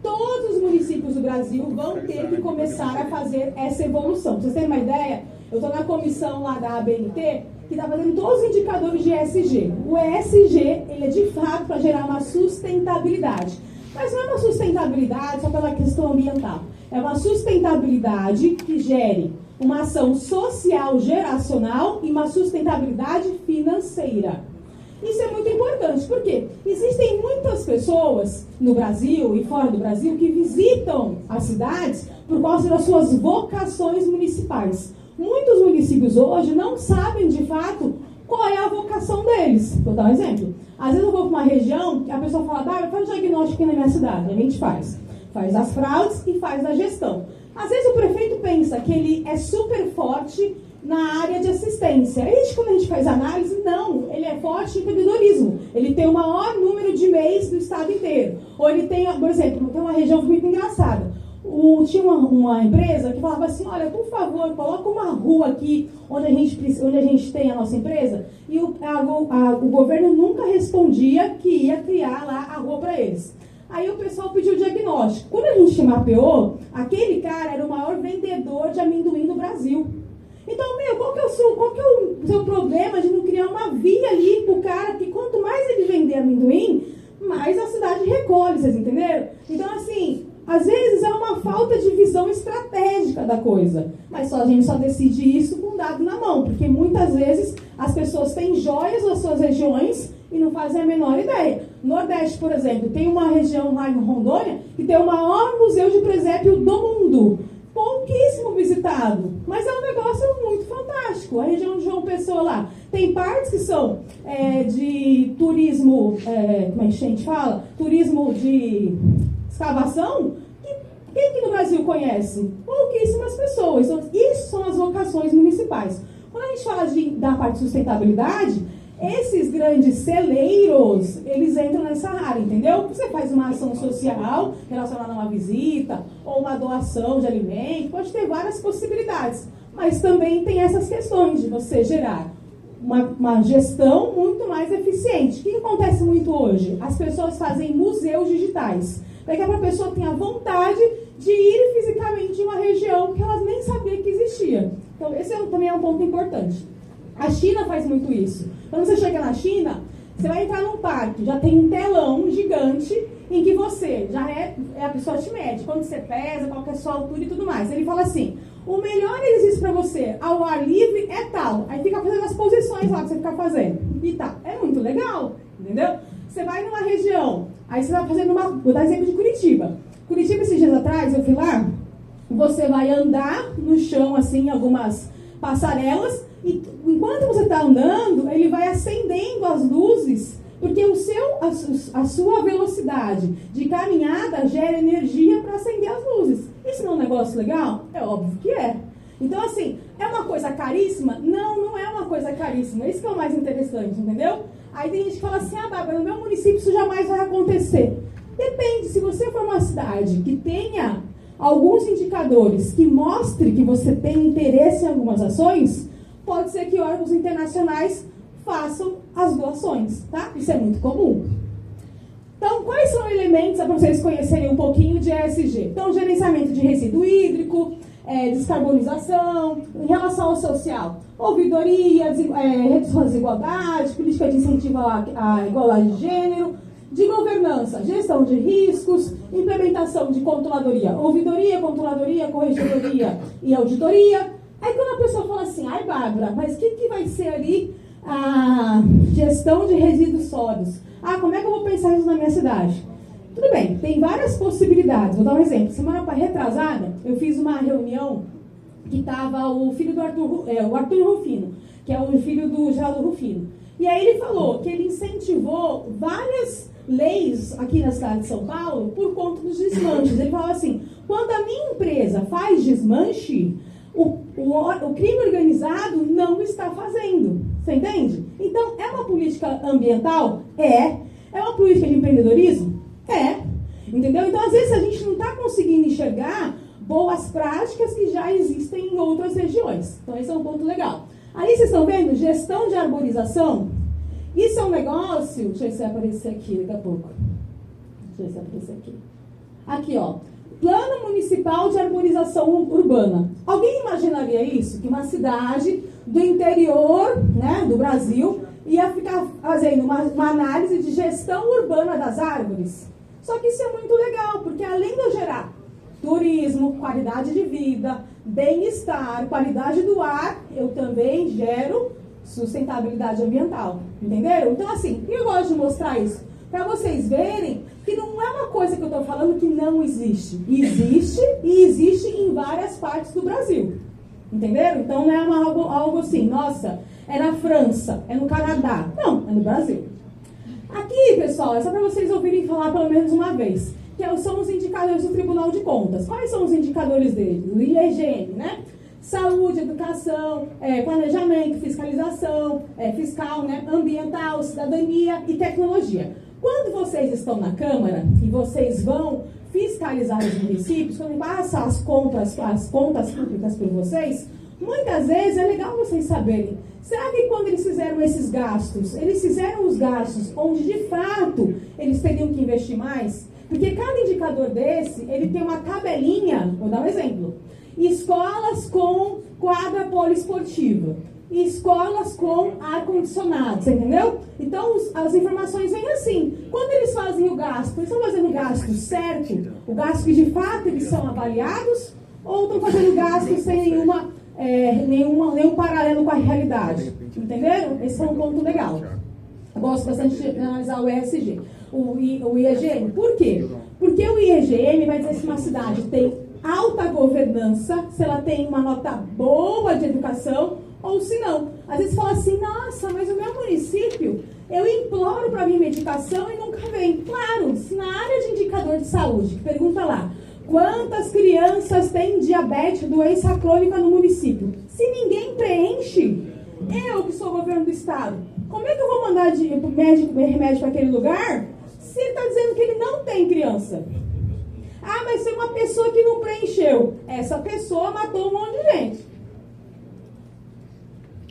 Todos os municípios do Brasil vão ter que começar a fazer essa evolução. Pra vocês terem uma ideia, Eu estou na comissão lá da ABNT, que está fazendo todos os indicadores de ESG. O ESG, ele é de fato para gerar uma sustentabilidade. Mas não é uma sustentabilidade só pela questão ambiental. É uma sustentabilidade que gere uma ação social geracional e uma sustentabilidade financeira. Isso é muito importante, porque existem muitas pessoas no Brasil e fora do Brasil que visitam as cidades por causa das suas vocações municipais. Muitos municípios hoje não sabem, de fato, qual é a vocação deles. Vou dar um exemplo. Às vezes eu vou para uma região que a pessoa fala, faz um diagnóstico aqui na minha cidade. A gente faz. Faz as fraudes e faz a gestão. Às vezes o prefeito pensa que ele é super forte na área de assistência. Quando a gente faz análise, não. Ele é forte em empreendedorismo. Ele tem o maior número de MEIs do estado inteiro. Ou ele tem, por exemplo, tem uma região muito engraçada. Tinha uma empresa que falava assim, olha, por favor, coloca uma rua aqui onde a gente tem a nossa empresa. E o governo nunca respondia que ia criar lá a rua para eles. Aí o pessoal pediu o diagnóstico. Quando a gente mapeou, aquele cara era o maior vendedor de amendoim do Brasil. Então, qual que é o seu problema de não criar uma via ali pro cara, que quanto mais ele vender amendoim, mais a cidade recolhe, vocês entenderam? Então, assim, às vezes é uma falta de visão estratégica da coisa, mas a gente só decide isso com dado na mão, porque muitas vezes as pessoas têm joias nas suas regiões e não fazem a menor ideia. Nordeste, por exemplo, tem uma região lá em Rondônia que tem o maior museu de presépio do mundo. Pouquíssimo visitado, mas é um negócio muito fantástico. A região de João Pessoa lá tem partes que são de turismo, como a gente fala? Turismo de escavação. Quem que no Brasil conhece? Pouquíssimas pessoas. Então, isso são as vocações municipais. Quando a gente fala da parte de sustentabilidade, esses grandes celeiros, eles entram nessa área, entendeu? Você faz uma ação social relacionada a uma visita ou uma doação de alimento, pode ter várias possibilidades, mas também tem essas questões de você gerar uma gestão muito mais eficiente. O que acontece muito hoje? As pessoas fazem museus digitais, para que a pessoa tenha vontade de ir fisicamente em uma região que elas nem sabiam que existia. Então, esse também é um ponto importante. A China faz muito isso. Quando você chega na China, você vai entrar num parque, já tem um telão gigante em que você já a pessoa te mede, quando você pesa, qual que é a sua altura e tudo mais. Ele fala assim, o melhor exercício para você ao ar livre é tal. Aí fica fazendo as posições lá que você fica fazendo. E tá, é muito legal, entendeu? Você vai numa região, aí você vai fazendo vou dar exemplo de Curitiba. Curitiba, esses dias atrás, eu fui lá, você vai andar no chão, assim, algumas passarelas, e enquanto você está andando, ele vai acendendo as luzes, porque a sua velocidade de caminhada gera energia para acender as luzes. Isso não é um negócio legal? É óbvio que é. Então, assim, é uma coisa caríssima? Não, não é uma coisa caríssima. Isso que é o mais interessante, entendeu? Aí tem gente que fala assim, Bárbara, no meu município isso jamais vai acontecer. Depende, se você for uma cidade que tenha alguns indicadores que mostre que você tem interesse em algumas ações, pode ser que órgãos internacionais façam as doações, tá? Isso é muito comum. Então, quais são elementos para vocês conhecerem um pouquinho de ESG? Então, gerenciamento de resíduo hídrico, descarbonização, em relação ao social, ouvidoria, redução da desigualdade, política de incentivo à igualdade de gênero, de governança, gestão de riscos, implementação de controladoria, ouvidoria, controladoria, corregedoria e auditoria. Aí quando a pessoa fala assim, Bárbara, mas o que vai ser ali a gestão de resíduos sólidos? Como é que eu vou pensar isso na minha cidade? Tudo bem, tem várias possibilidades. Vou dar um exemplo. Semana retrasada, eu fiz uma reunião que estava o filho do Arthur Rufino, que é o filho do Geraldo Rufino. E aí ele falou que ele incentivou várias leis aqui na cidade de São Paulo por conta dos desmanches. Ele falou assim, quando a minha empresa faz desmanche, o crime organizado não está fazendo. Você entende? Então, é uma política ambiental? É uma política de empreendedorismo? Entendeu? Então, às vezes, a gente não está conseguindo enxergar boas práticas que já existem em outras regiões. Então, esse é um ponto legal. Ali, vocês estão vendo? Gestão de arborização. Isso é um negócio... Deixa eu ver se vai aparecer aqui daqui a pouco. Deixa eu ver se vai aparecer aqui. Aqui, ó. Plano Municipal de Arborização Urbana. Alguém imaginaria isso? Que uma cidade do interior, né, do Brasil ia ficar fazendo uma análise de gestão urbana das árvores? Só que isso é muito legal, porque além de eu gerar turismo, qualidade de vida, bem-estar, qualidade do ar, eu também gero sustentabilidade ambiental. Entenderam? Então, assim, eu gosto de mostrar isso para vocês verem que não é uma coisa que eu estou falando que não existe. Existe e existe em várias partes do Brasil. Entenderam? Então não é algo assim, nossa, é na França, é no Canadá. Não, é no Brasil. Aqui, pessoal, é só para vocês ouvirem falar pelo menos uma vez, que são os indicadores do Tribunal de Contas. Quais são os indicadores dele? O IEGM, né? Saúde, educação, planejamento, fiscalização, fiscal, né? Ambiental, cidadania e tecnologia. Quando vocês estão na Câmara e vocês vão fiscalizar os municípios, quando passa as contas públicas por vocês, muitas vezes é legal vocês saberem. Será que quando eles fizeram esses gastos, eles fizeram os gastos onde de fato eles teriam que investir mais? Porque cada indicador desse, ele tem uma tabelinha, vou dar um exemplo. Escolas com quadra poliesportiva. Escolas com ar-condicionado, você entendeu? Então, as informações vêm assim. Quando eles fazem o gasto, eles estão fazendo o gasto certo? O gasto que de fato eles são avaliados? Ou estão fazendo gasto sem nenhum paralelo com a realidade? Entenderam? Esse é um ponto legal. Eu gosto bastante de analisar o ESG, o IEGM. Por quê? Porque o IEGM vai dizer se uma cidade tem alta governança, se ela tem uma nota boa de educação, ou se não. Às vezes fala assim, nossa, mas o meu município, eu imploro para vir medicação e nunca vem. Claro, se na área de indicador de saúde, pergunta lá, quantas crianças têm diabetes, doença crônica no município? Se ninguém preenche, eu que sou governo do estado, como é que eu vou mandar remédio para aquele lugar se ele está dizendo que ele não tem criança? Ah, mas tem uma pessoa que não preencheu. Essa pessoa matou um monte de gente.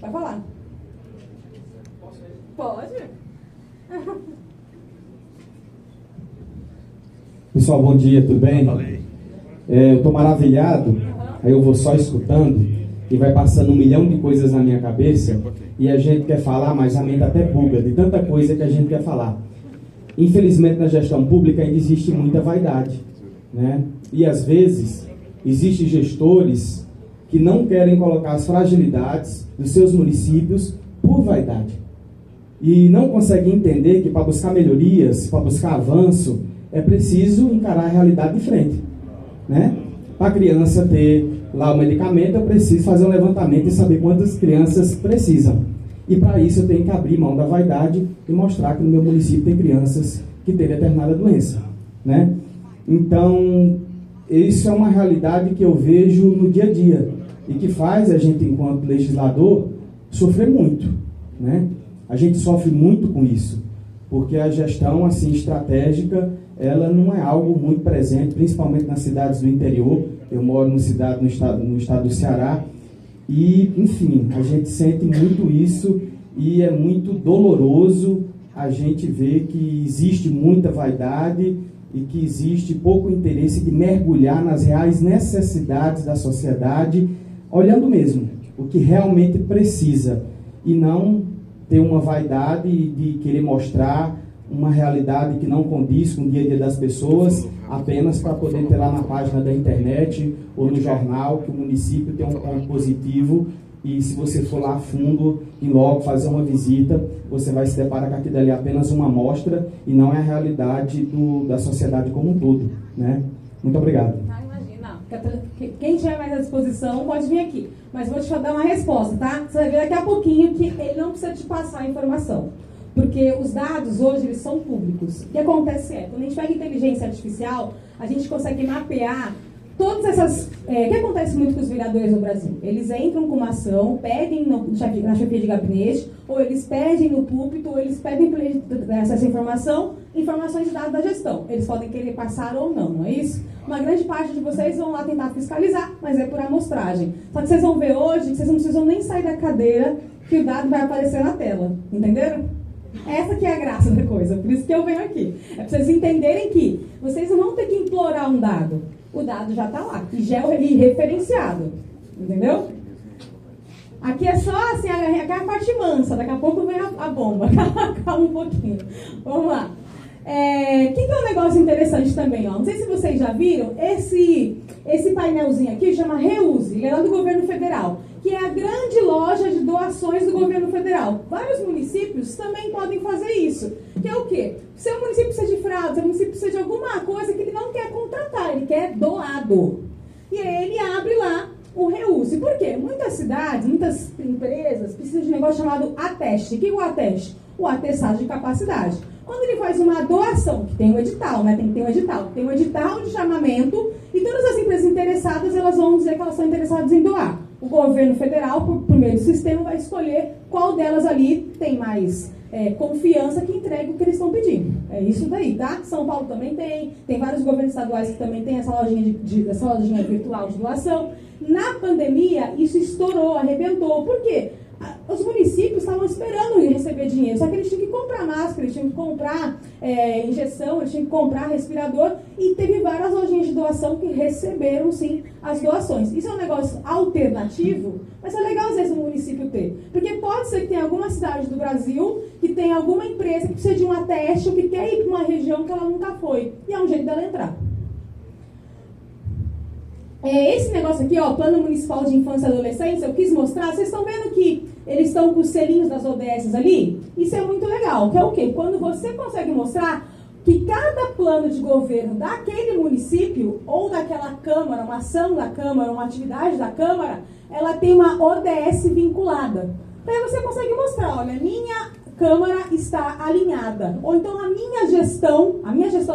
Vai falar. Pode. Pessoal, bom dia, tudo bem? Eu estou maravilhado, aí eu vou só escutando e vai passando 1 milhão de coisas na minha cabeça e a gente quer falar, mas a mente até buga de tanta coisa que a gente quer falar. Infelizmente, na gestão pública ainda existe muita vaidade, né? E às vezes existem gestores que não querem colocar as fragilidades dos seus municípios por vaidade. E não conseguem entender que para buscar melhorias, para buscar avanço, é preciso encarar a realidade de frente, né? Para a criança ter lá o medicamento, eu preciso fazer um levantamento e saber quantas crianças precisam. E para isso eu tenho que abrir mão da vaidade e mostrar que no meu município tem crianças que têm determinada doença, né? Então, isso é uma realidade que eu vejo no dia a dia e que faz a gente, enquanto legislador, sofrer muito, né? A gente sofre muito com isso, porque a gestão assim, estratégica, ela não é algo muito presente, principalmente nas cidades do interior. Eu moro no estado do Ceará e, enfim, a gente sente muito isso e é muito doloroso a gente ver que existe muita vaidade e que existe pouco interesse de mergulhar nas reais necessidades da sociedade, olhando mesmo o que realmente precisa e não ter uma vaidade de querer mostrar uma realidade que não condiz com o dia a dia das pessoas, apenas para poder ter lá na página da internet ou no jornal que o município tem um ponto positivo e se você for lá a fundo e logo fazer uma visita, você vai se deparar com aquilo ali apenas uma amostra e não é a realidade da sociedade como um todo, né? Muito obrigado. Quem tiver mais à disposição pode vir aqui. Mas vou te dar uma resposta, tá? Você vai ver daqui a pouquinho que ele não precisa te passar a informação. Porque os dados hoje, eles são públicos. O que acontece quando a gente pega inteligência artificial, a gente consegue mapear todas essas... O que acontece muito com os vereadores no Brasil? Eles entram com uma ação, pedem na chefia de gabinete, ou eles pedem no púlpito, ou eles pedem essa informação, informações de dados da gestão. Eles podem querer passar ou não é isso? Uma grande parte de vocês vão lá tentar fiscalizar, mas é por amostragem. Só que vocês vão ver hoje que vocês não precisam nem sair da cadeira que o dado vai aparecer na tela. Entenderam? Essa que é a graça da coisa, por isso que eu venho aqui. É para vocês entenderem que vocês não vão ter que implorar um dado. O dado já está lá, e já é referenciado. Entendeu? Aqui é só assim, aqui é a parte mansa, daqui a pouco vem a bomba. Calma um pouquinho. Vamos lá. Que é um negócio interessante também, ó. Não sei se vocês já viram, esse painelzinho aqui chama Reuse, ele é lá do governo federal, que é a grande loja de doações do governo federal. Vários municípios também podem fazer isso. Que é o quê? Se o município precisa de fralda, se o município precisa de alguma coisa que ele não quer contratar, ele quer doado. E aí ele abre lá o Reuse. Por quê? Muitas cidades, muitas empresas precisam de um negócio chamado ateste. O que é o ateste? O atestado de capacidade. Quando ele faz uma doação, que tem um edital, né? Tem que ter um edital. Tem um edital de chamamento e todas as empresas interessadas, elas vão dizer que elas são interessadas em doar. O governo federal, por meio do sistema, vai escolher qual delas ali tem mais confiança que entregue o que eles estão pedindo. É isso daí, tá? São Paulo também tem vários governos estaduais que também tem essa lojinha virtual de doação. Na pandemia, isso estourou, arrebentou. Por quê? Os municípios estavam esperando receber dinheiro, só que eles tinham que comprar máscara, eles tinham que comprar injeção, eles tinham que comprar respirador, e teve várias lojinhas de doação que receberam, sim, as doações. Isso é um negócio alternativo, mas é legal às vezes o município ter, porque pode ser que tenha alguma cidade do Brasil que tenha alguma empresa que precisa de um ateste ou que quer ir para uma região que ela nunca foi, e é um jeito dela entrar. Esse negócio aqui, ó, Plano Municipal de Infância e Adolescência, eu quis mostrar. Vocês estão vendo que eles estão com os selinhos das ODS ali? Isso é muito legal, que é o quê? Quando você consegue mostrar que cada plano de governo daquele município, ou daquela Câmara, uma ação da Câmara, uma atividade da Câmara, ela tem uma ODS vinculada. Então aí você consegue mostrar, olha, minha Câmara está alinhada. Ou então a minha gestão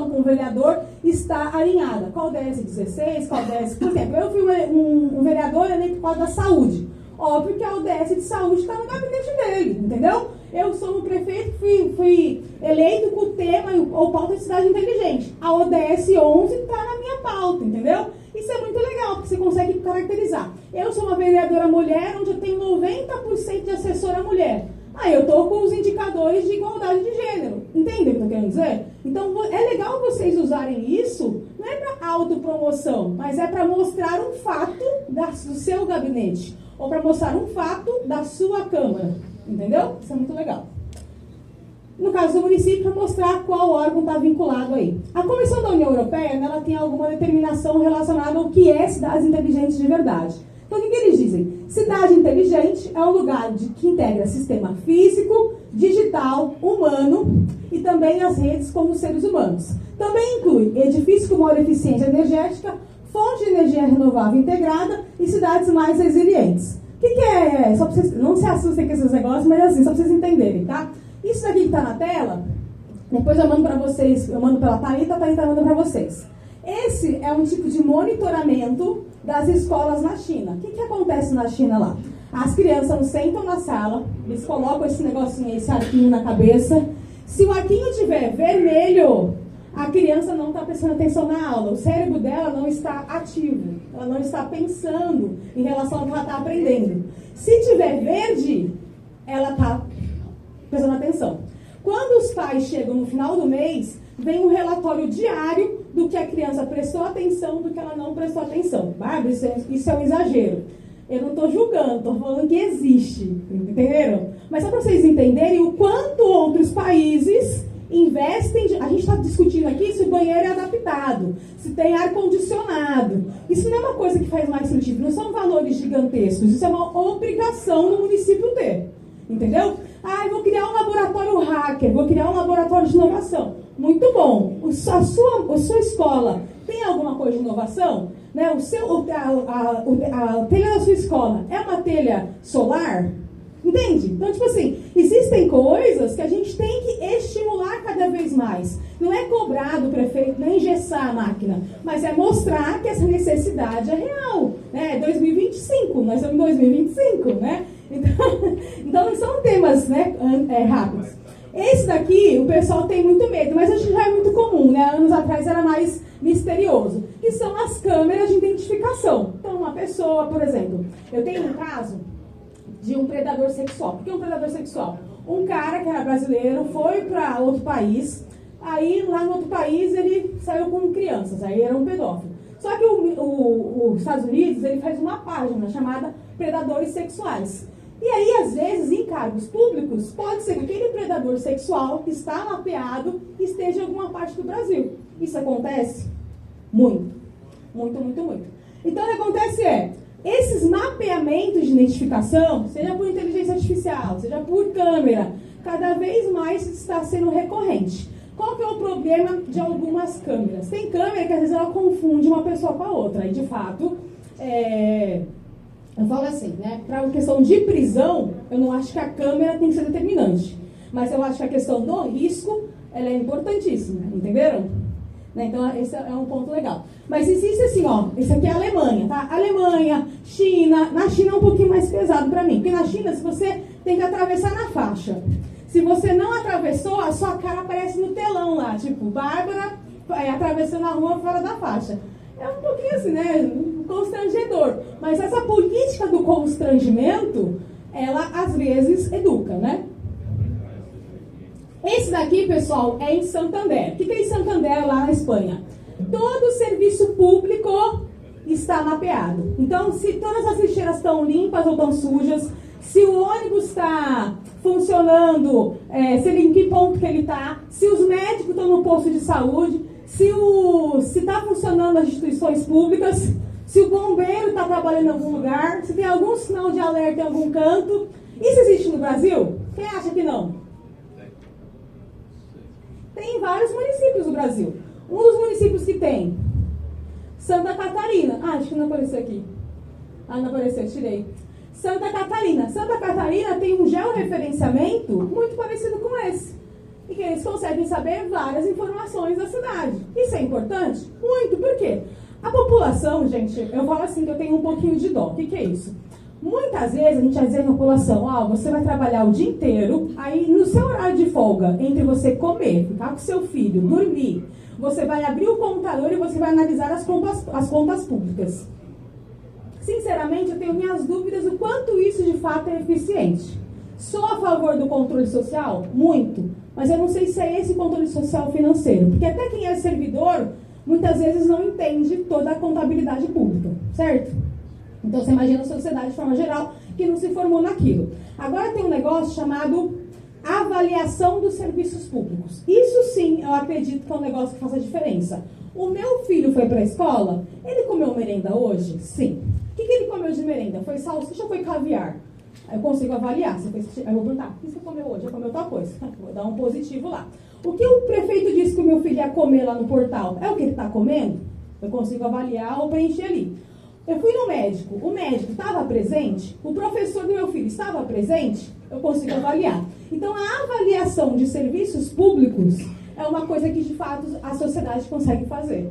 como vereador está alinhada. Qual ODS 16, qual ODS... Por exemplo, eu fui um vereador eleito por causa da saúde. Óbvio que a ODS de saúde está no gabinete dele, entendeu? Eu sou um prefeito que fui eleito com o tema ou pauta de cidade inteligente. A ODS 11 está na minha pauta, entendeu? Isso é muito legal, porque você consegue caracterizar. Eu sou uma vereadora mulher, onde eu tenho 90% de assessora mulher. Eu estou com os indicadores de igualdade de gênero. Entendem o que eu estou querendo dizer? Então, é legal vocês usarem isso, não é para autopromoção, mas é para mostrar um fato do seu gabinete, ou para mostrar um fato da sua Câmara. Entendeu? Isso é muito legal. No caso do município, para mostrar qual órgão está vinculado aí. A Comissão da União Europeia, ela tem alguma determinação relacionada ao que é cidades inteligentes de verdade. Então, o que eles dizem? Cidade inteligente é um lugar que integra sistema físico, digital, humano e também as redes como os seres humanos. Também inclui edifício com maior eficiência energética, fonte de energia renovável integrada e cidades mais resilientes. O que é? Só para vocês, não se assustem com esses negócios, mas assim, só para vocês entenderem, tá? Isso daqui que está na tela, depois eu mando para vocês, eu mando pela Thalita, a Thalita manda para vocês. Esse é um tipo de monitoramento das escolas na China. O que acontece na China lá? As crianças sentam na sala, eles colocam esse negocinho, esse arquinho na cabeça. Se o arquinho estiver vermelho, a criança não está prestando atenção na aula. O cérebro dela não está ativo. Ela não está pensando em relação ao que ela está aprendendo. Se tiver verde, ela está prestando atenção. Quando os pais chegam no final do mês, vem um relatório diário do que a criança prestou atenção, do que ela não prestou atenção. Bárbara, isso é um exagero. Eu não estou julgando, estou falando que existe. Entenderam? Mas só para vocês entenderem o quanto outros países investem... A gente está discutindo aqui se o banheiro é adaptado, se tem ar-condicionado. Isso não é uma coisa que faz mais sentido, não são valores gigantescos. Isso é uma obrigação do município ter. Entendeu? Eu vou criar um laboratório hacker, vou criar um laboratório de inovação. Muito bom. A sua escola tem alguma coisa de inovação? Né? A telha da sua escola é uma telha solar? Entende? Então, tipo assim, existem coisas que a gente tem que estimular cada vez mais. Não é cobrar do prefeito, não é engessar a máquina, mas é mostrar que essa necessidade é real. Né? 2025, nós estamos em 2025, né? Então não são temas, né, rápidos. Esse daqui, o pessoal tem muito medo, mas acho que já é muito comum, né? Anos atrás era mais misterioso. Que são as câmeras de identificação. Então, uma pessoa, por exemplo, eu tenho um caso de um predador sexual. Por que um predador sexual? Um cara que era brasileiro foi para outro país, aí lá no outro país ele saiu com crianças, aí era um pedófilo. Só que os Estados Unidos, ele faz uma página chamada Predadores Sexuais. E aí, às vezes, em cargos públicos, pode ser que aquele predador sexual que está mapeado esteja em alguma parte do Brasil. Isso acontece? Muito. Muito, muito, muito. Então, o que acontece esses mapeamentos de identificação, seja por inteligência artificial, seja por câmera, cada vez mais está sendo recorrente. Qual que é o problema de algumas câmeras? Tem câmera que às vezes ela confunde uma pessoa com a outra. E de fato, eu falo assim, né? Para a questão de prisão, eu não acho que a câmera tem que ser determinante. Mas eu acho que a questão do risco, ela é importantíssima. Entenderam? Né? Então, esse é um ponto legal. Mas existe assim, ó, isso aqui é a Alemanha, tá? Alemanha, China. Na China é um pouquinho mais pesado para mim. Porque na China, se você tem que atravessar na faixa. Se você não atravessou, a sua cara aparece no telão lá, tipo, Bárbara atravessando a rua fora da faixa. É um pouquinho assim, né, constrangedor. Mas essa política do constrangimento, ela às vezes educa, né? Esse daqui, pessoal, é em Santander. O que é em Santander, lá na Espanha? Todo o serviço público está mapeado. Então, se todas as lixeiras estão limpas ou estão sujas, se o ônibus está funcionando, em que ponto que ele está, se os médicos estão no posto de saúde, se está funcionando as instituições públicas, se o bombeiro está trabalhando em algum lugar, se tem algum sinal de alerta em algum canto. Isso existe no Brasil? Quem acha que não? Tem vários municípios no Brasil. Um dos municípios que tem, Santa Catarina. Acho que não apareceu aqui. Não apareceu, tirei. Santa Catarina. Santa Catarina tem um georreferenciamento muito parecido com esse. E que eles conseguem saber várias informações da cidade. Isso é importante? Muito. Por quê? A população, gente, eu falo assim que eu tenho um pouquinho de dó. O que é isso? Muitas vezes a gente vai dizer à população, você vai trabalhar o dia inteiro, aí no seu horário de folga, entre você comer, ficar com seu filho, dormir, você vai abrir o computador e você vai analisar as contas públicas. Sinceramente, eu tenho minhas dúvidas do quanto isso de fato é eficiente. Sou a favor do controle social? Muito. Mas eu não sei se é esse controle social financeiro. Porque até quem é servidor, muitas vezes não entende toda a contabilidade pública. Certo? Então, você imagina a sociedade de forma geral que não se formou naquilo. Agora tem um negócio chamado avaliação dos serviços públicos. Isso sim, eu acredito que é um negócio que faz a diferença. O meu filho foi para a escola, ele comeu merenda hoje? Sim. O que ele comeu de merenda? Foi salsicha ou foi caviar? Eu consigo avaliar. Eu vou perguntar, o que você comeu hoje? Eu comeu tal coisa. Vou dar um positivo lá. O que o prefeito disse que o meu filho ia comer lá no portal? É o que ele está comendo? Eu consigo avaliar ou preencher ali. Eu fui no médico, o médico estava presente, o professor do meu filho estava presente, eu consigo avaliar. Então, a avaliação de serviços públicos é uma coisa que, de fato, a sociedade consegue fazer.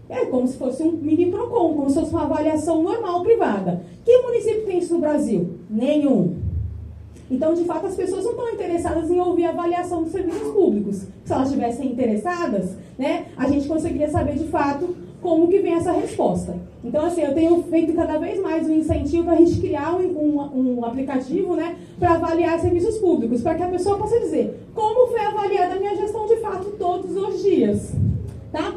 É como se fosse um mini PROCON, como se fosse uma avaliação normal privada. Que município tem isso no Brasil? Nenhum. Então, de fato, as pessoas não estão interessadas em ouvir a avaliação dos serviços públicos. Se elas estivessem interessadas, né, a gente conseguiria saber, de fato, como que vem essa resposta. Então, assim, eu tenho feito cada vez mais um incentivo para a gente criar um aplicativo, né, para avaliar serviços públicos, para que a pessoa possa dizer como foi avaliada a minha gestão de fato todos os dias. Tá?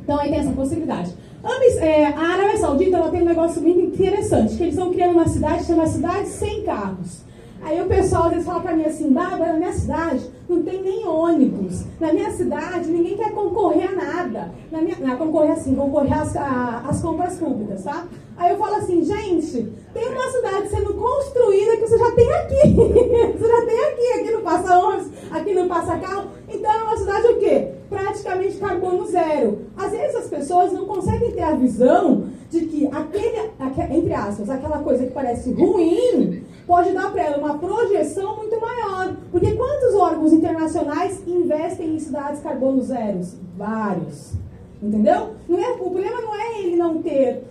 Então, aí tem essa possibilidade. A Arábia Saudita, ela tem um negócio muito interessante, que eles estão criando uma cidade, chama Cidade Sem Carros. Aí o pessoal às vezes fala pra mim assim, Bárbara, na minha cidade não tem nem ônibus. Na minha cidade ninguém quer concorrer a nada. Concorrer às compras públicas, tá? Aí eu falo assim, gente, tem uma cidade sendo construída que você já tem aqui. Você já tem aqui não passa ônibus, aqui não passa carro. Então é uma cidade o quê? Praticamente carbono zero. Às vezes as pessoas não conseguem ter a visão de que entre aspas, aquela coisa que parece ruim, pode dar para ela uma projeção muito maior. Porque quantos órgãos internacionais investem em cidades carbono zeros? Vários. Entendeu? O problema não é ele não ter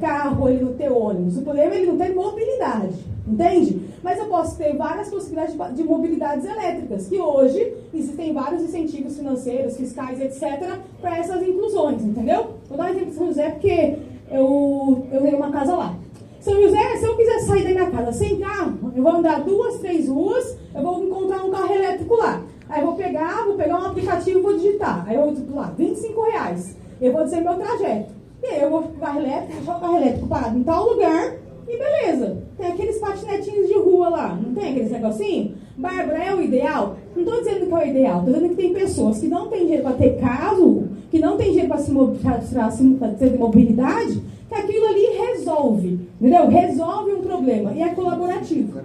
carro, ele não ter ônibus. O problema é ele não ter mobilidade. Entende? Mas eu posso ter várias possibilidades de mobilidades elétricas, que hoje existem vários incentivos financeiros, fiscais, etc., para essas inclusões, entendeu? Vou dar um exemplo de São José porque eu tenho uma casa lá. São José, se eu quiser sair da minha casa sem carro, eu vou andar 2, 3 ruas, eu vou encontrar um carro elétrico lá. Aí eu vou pegar um aplicativo e vou digitar. Aí eu vou digitar lá, R$25. Eu vou dizer meu trajeto. E aí eu vou pro carro elétrico, deixar o carro elétrico parado em tal lugar e beleza. Tem aqueles patinetinhos de rua lá, não tem aqueles negocinhos? Bárbara, é o ideal? Não estou dizendo que é o ideal, estou dizendo que tem pessoas que não têm dinheiro para ter carro, que não têm dinheiro para ter mobilidade, que aquilo ali resolve, entendeu? Resolve um problema e é colaborativo.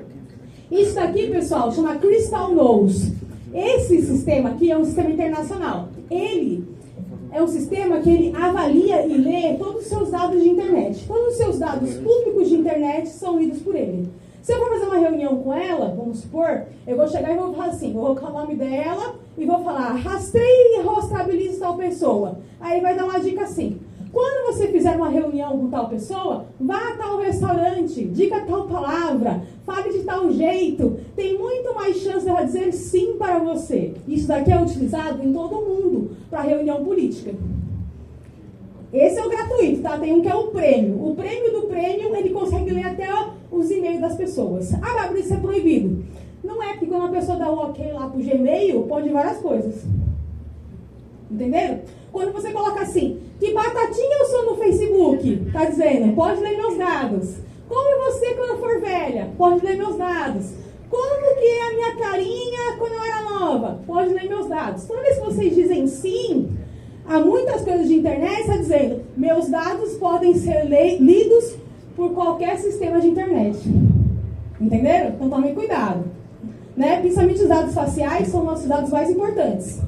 Isso daqui, pessoal, chama Crystal Knows. Esse sistema aqui é um sistema internacional. Ele é um sistema que ele avalia e lê todos os seus dados de internet. Todos os seus dados públicos de internet são lidos por ele. Se eu for fazer uma reunião com ela, vamos supor, eu vou chegar e vou falar assim, vou colocar o nome dela e vou falar, rastreie e rastreabilize tal pessoa. Aí vai dar uma dica assim, quando você fizer uma reunião com tal pessoa, vá a tal restaurante, diga tal palavra, fale de tal jeito, tem muito mais chance dela dizer sim para você. Isso daqui é utilizado em todo mundo para reunião política. Esse é o gratuito, tá? Tem um que é o prêmio. O prêmio do prêmio, ele consegue ler até os e-mails das pessoas. Ah, Bárbara, isso é proibido. Não é, porque quando a pessoa dá o ok lá pro Gmail, pode várias coisas. Entenderam? Quando você coloca assim, que batatinha eu sou no Facebook? Tá dizendo, pode ler meus dados. Como você quando for velha? Pode ler meus dados. Como que é a minha carinha quando eu era nova? Pode ler meus dados. Toda vez que vocês dizem sim, há muitas coisas de internet, está dizendo, meus dados podem ser lidos por qualquer sistema de internet. Entenderam? Então tomem cuidado. Né? Principalmente os dados faciais são nossos dados mais importantes.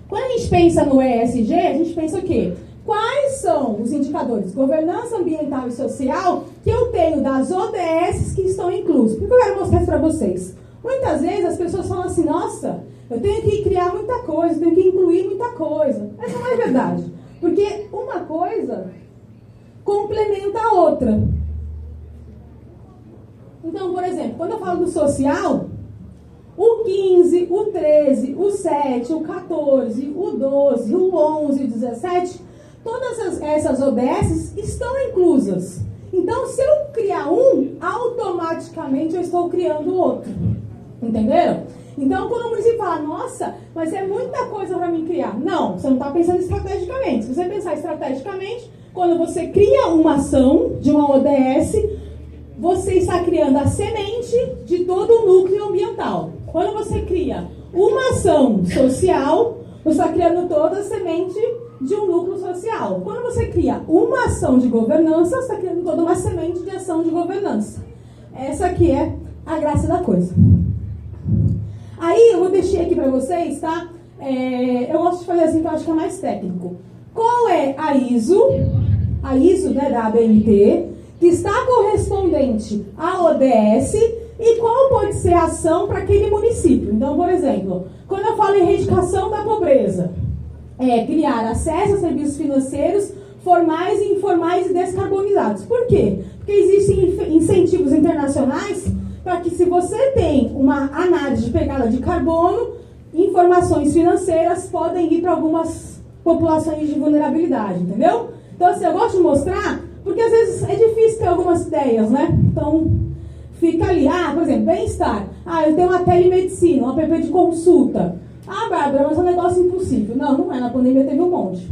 Quando a gente pensa no ESG, a gente pensa o quê? Quais são os indicadores de governança ambiental e social que eu tenho das ODS que estão inclusos? Por que eu quero mostrar isso para vocês? Muitas vezes as pessoas falam assim, nossa, eu tenho que criar muita coisa, eu tenho que incluir muita coisa. Essa não é verdade. Porque uma coisa complementa a outra. Então, por exemplo, quando eu falo do social, o 15, o 13, o 7, o 14, o 12, o 11 e o 17, todas essas ODS estão inclusas. Então, se eu criar um, automaticamente eu estou criando outro. Entenderam? Então, quando o município fala, nossa, mas é muita coisa para mim criar. Não, você não está pensando estrategicamente. Se você pensar estrategicamente, quando você cria uma ação de uma ODS, você está criando a semente de todo o núcleo ambiental. Quando você cria uma ação social, você está criando toda a semente de um núcleo social. Quando você cria uma ação de governança, você está criando toda uma semente de ação de governança. Essa aqui é a graça da coisa. Aí eu vou deixar aqui para vocês, tá? Eu gosto de fazer assim, que eu acho que é mais técnico. Qual é a ISO, né, da ABNT, que está correspondente à ODS, e qual pode ser a ação para aquele município. Então, por exemplo, quando eu falo em erradicação da pobreza, é criar acesso a serviços financeiros formais, informais e descarbonizados. Por quê? Porque existem incentivos internacionais para que, se você tem uma análise de pegada de carbono, informações financeiras podem ir para algumas populações de vulnerabilidade, entendeu? Então, assim, eu gosto de mostrar, porque às vezes é difícil ter algumas ideias, né? Então, fica ali, por exemplo, bem-estar. Eu tenho uma telemedicina, um app de consulta. Bárbara, mas é um negócio impossível. Não, não é. Na pandemia teve um monte.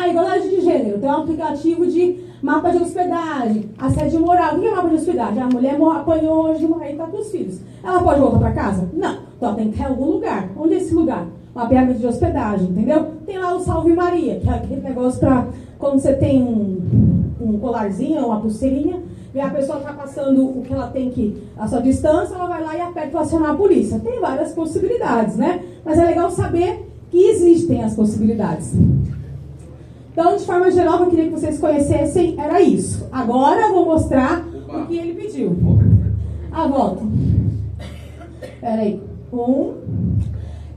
Igualdade de gênero. Tem um aplicativo de mapa de hospedagem, assédio moral. O que é mapa de hospedagem? A mulher apanhou hoje de morrer e está com os filhos. Ela pode voltar para casa? Não. Então ela tem que ir em algum lugar. Onde é esse lugar? Mapeamento de hospedagem, entendeu? Tem lá o Salve Maria, que é aquele negócio para quando você tem um colarzinho, uma pulseirinha, e a pessoa está passando o que ela tem que, a sua distância, ela vai lá e aperta para acionar a polícia. Tem várias possibilidades, né? Mas é legal saber que existem as possibilidades. Então, de forma geral, o que eu queria que vocês conhecessem era isso. Agora eu vou mostrar o que ele pediu. Volta. Peraí.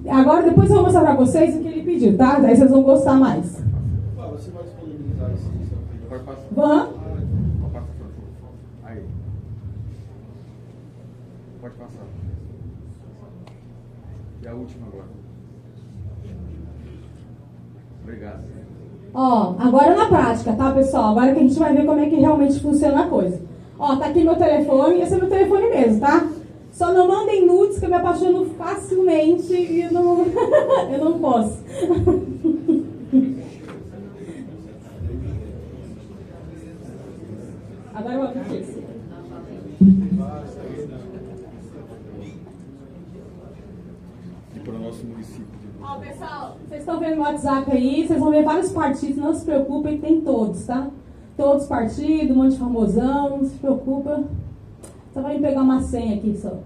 Agora, depois eu vou mostrar para vocês o que ele pediu, tá? Daí vocês vão gostar mais. Você vai disponibilizar esse desafio? Vamos. Aí. Pode passar. E a última agora. Obrigado. Ó, agora na prática, tá, pessoal? Agora que a gente vai ver como é que realmente funciona a coisa. Ó, tá aqui meu telefone, esse é meu telefone mesmo, tá? Só não mandem nudes que eu me apaixono facilmente e eu não, eu não posso. Agora eu vou abrir isso. E para o nosso município. Ó, pessoal, vocês estão vendo o WhatsApp aí, vocês vão ver vários partidos, não se preocupem, tem todos, tá? Todos os partidos, um monte de famosão, não se preocupa. Só vai pegar uma senha aqui só.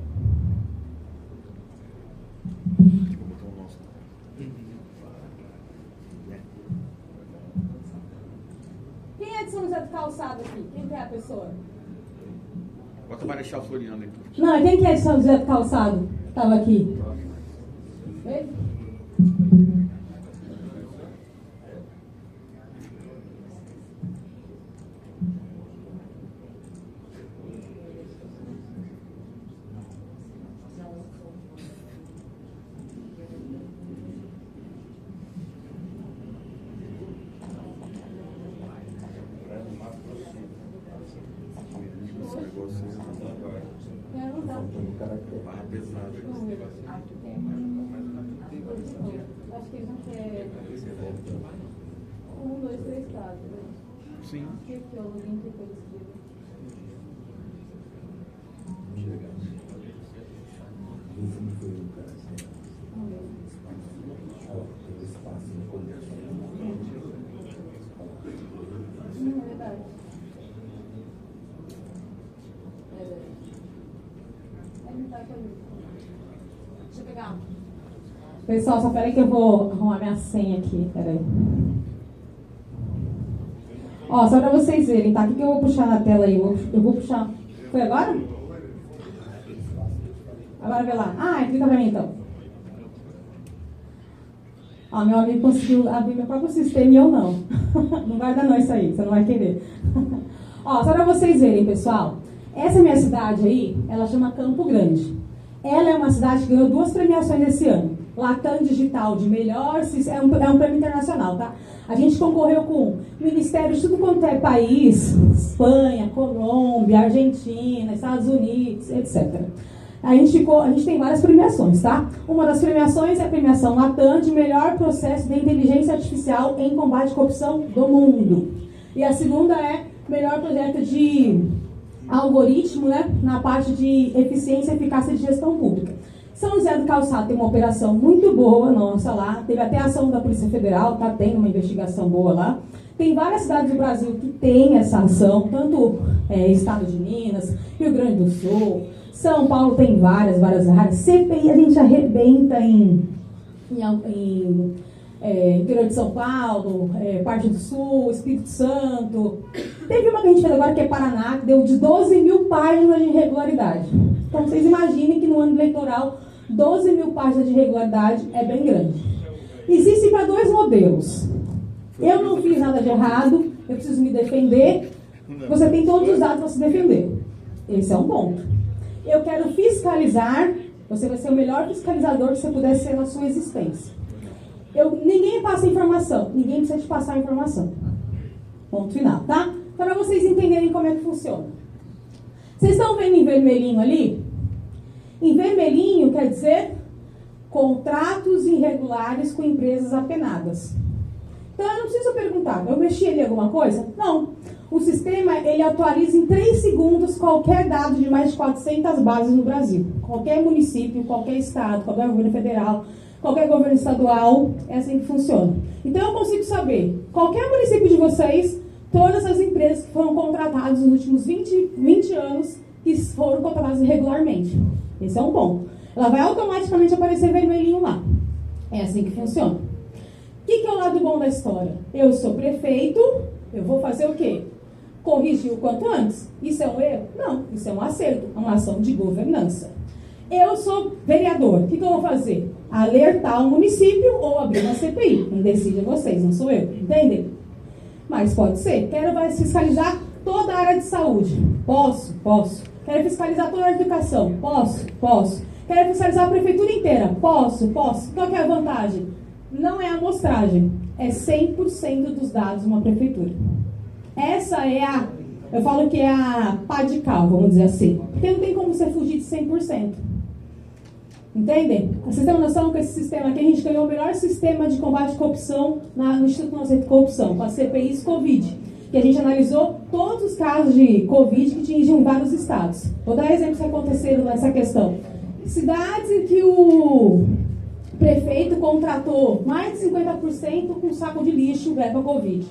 Quem é de São José do Calçado aqui? Quem que é a pessoa? Bota Marechal Floriano aí. Não, quem que é de São José do Calçado? Estava aqui. Vê? Barra pesada. Acho que eles não querem. 1, 2, 3, 4. Sim. Aqui é o login que eu escrevo. É verdade. Deixa eu pegar. Pessoal, só peraí que eu vou arrumar minha senha aqui. Peraí. Ó, só pra vocês verem, tá? O que eu vou puxar na tela aí? Eu vou puxar. Foi agora? Agora vê lá. Ah, clica pra mim então. Ó, meu amigo conseguiu abrir meu próprio sistema e eu não. Não guarda não isso aí, você não vai querer. Ó, só pra vocês verem, pessoal. Essa minha cidade aí, ela chama Campo Grande. Ela é uma cidade que ganhou 2 premiações esse ano. Latam Digital de melhor, é um prêmio internacional, tá? A gente concorreu com ministérios de tudo quanto é país, Espanha, Colômbia, Argentina, Estados Unidos, etc. A gente tem várias premiações, tá? Uma das premiações é a premiação Latam de melhor processo de inteligência artificial em combate à corrupção do mundo. E a segunda é melhor projeto de algoritmo, né, na parte de eficiência e eficácia de gestão pública. São José do Calçado tem uma operação muito boa nossa lá, teve até a ação da Polícia Federal, tá tendo uma investigação boa lá. Tem várias cidades do Brasil que tem essa ação, tanto Estado de Minas, Rio Grande do Sul, São Paulo tem várias áreas. CPI a gente arrebenta em interior de São Paulo, parte do Sul, Espírito Santo. Teve uma que a gente fez agora que é Paraná, que deu de 12 mil páginas de irregularidade. Então vocês imaginem que no ano eleitoral 12 mil páginas de irregularidade é bem grande. Existem para 2 modelos. Eu não fiz nada de errado, eu preciso me defender. Você tem todos os dados para se defender. Esse é um ponto. Eu quero fiscalizar, você vai ser o melhor fiscalizador que você puder ser na sua existência. Ninguém passa informação, ninguém precisa te passar informação. Ponto final, tá? Para vocês entenderem como é que funciona. Vocês estão vendo em vermelhinho ali? Em vermelhinho quer dizer contratos irregulares com empresas apenadas. Então eu não preciso perguntar, eu mexi ali alguma coisa? Não. O sistema, ele atualiza em 3 segundos qualquer dado de mais de 400 bases no Brasil. Qualquer município, qualquer estado, qualquer governo federal, qualquer governo estadual, é assim que funciona. Então eu consigo saber, qualquer município de vocês, todas as empresas que foram contratadas nos últimos 20 anos, que foram contratadas irregularmente. Esse é um ponto. Ela vai automaticamente aparecer vermelhinho lá. É assim que funciona. O que é o lado bom da história? Eu sou prefeito, eu vou fazer o quê? Corrigir o quanto antes. Isso é um erro? Não, isso é um acerto, é uma ação de governança. Eu sou vereador, o que eu vou fazer? Alertar o município ou abrir uma CPI. Quem decide é vocês, não sou eu. Entendem? Mas pode ser. Quero fiscalizar toda a área de saúde. Posso? Posso. Quero fiscalizar toda a área de educação. Posso? Posso. Quero fiscalizar a prefeitura inteira. Posso? Posso. Qual que é a vantagem? Não é amostragem. é 100% dos dados de uma prefeitura. Essa é eu falo que é a pá de cal, vamos dizer assim. Porque não tem como você fugir de 100%. Entendem? Vocês têm uma noção que esse sistema aqui, a gente ganhou o melhor sistema de combate à corrupção no Instituto Nacional de Corrupção, com a CPI Covid, que a gente analisou todos os casos de Covid que atingiam vários estados. Vou dar exemplos que aconteceram nessa questão. Cidades em que o prefeito contratou mais de 50% com saco de lixo verba Covid.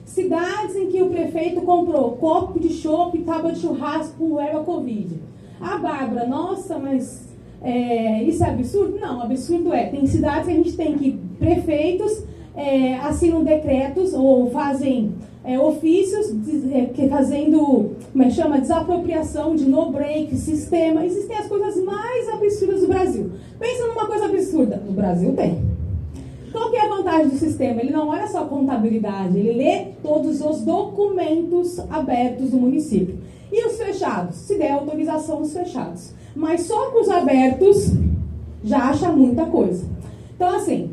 Cidades em que o prefeito comprou copo de chopp e tábua de churrasco com verba Covid. Ah, Bárbara, nossa, mas isso é absurdo? Não, absurdo é. Tem cidades que a gente tem que prefeitos assinam decretos ou fazem ofícios fazendo, como é que chama, desapropriação de no-break, sistema. Existem as coisas mais absurdas do Brasil. Pensa numa coisa absurda. No Brasil tem. Qual que é a vantagem do sistema? Ele não olha só a contabilidade, ele lê todos os documentos abertos do município. E os fechados? Se der autorização dos fechados. Mas só com os abertos já acha muita coisa. Então, assim,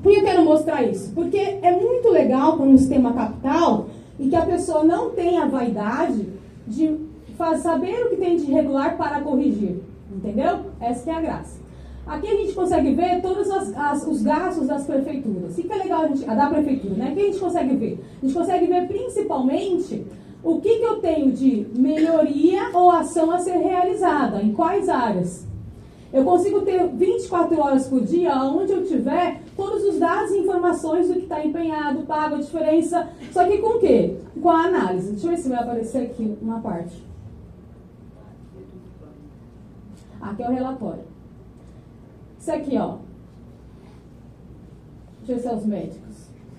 por que eu quero mostrar isso? Porque é muito legal quando um sistema capital e que a pessoa não tem a vaidade de saber o que tem de irregular para corrigir. Entendeu? Essa que é a graça. Aqui a gente consegue ver todos os gastos das prefeituras. O que é legal da prefeitura, né? O que a gente consegue ver? A gente consegue ver principalmente o que eu tenho de melhoria ou ação a ser realizada, em quais áreas. Eu consigo ter 24 horas por dia, onde eu tiver, todos os dados e informações do que está empenhado, pago, a diferença. Só que com o quê? Com a análise. Deixa eu ver se vai aparecer aqui uma parte. Aqui é o relatório. Isso aqui, ó. Deixa eu ver se é os médicos.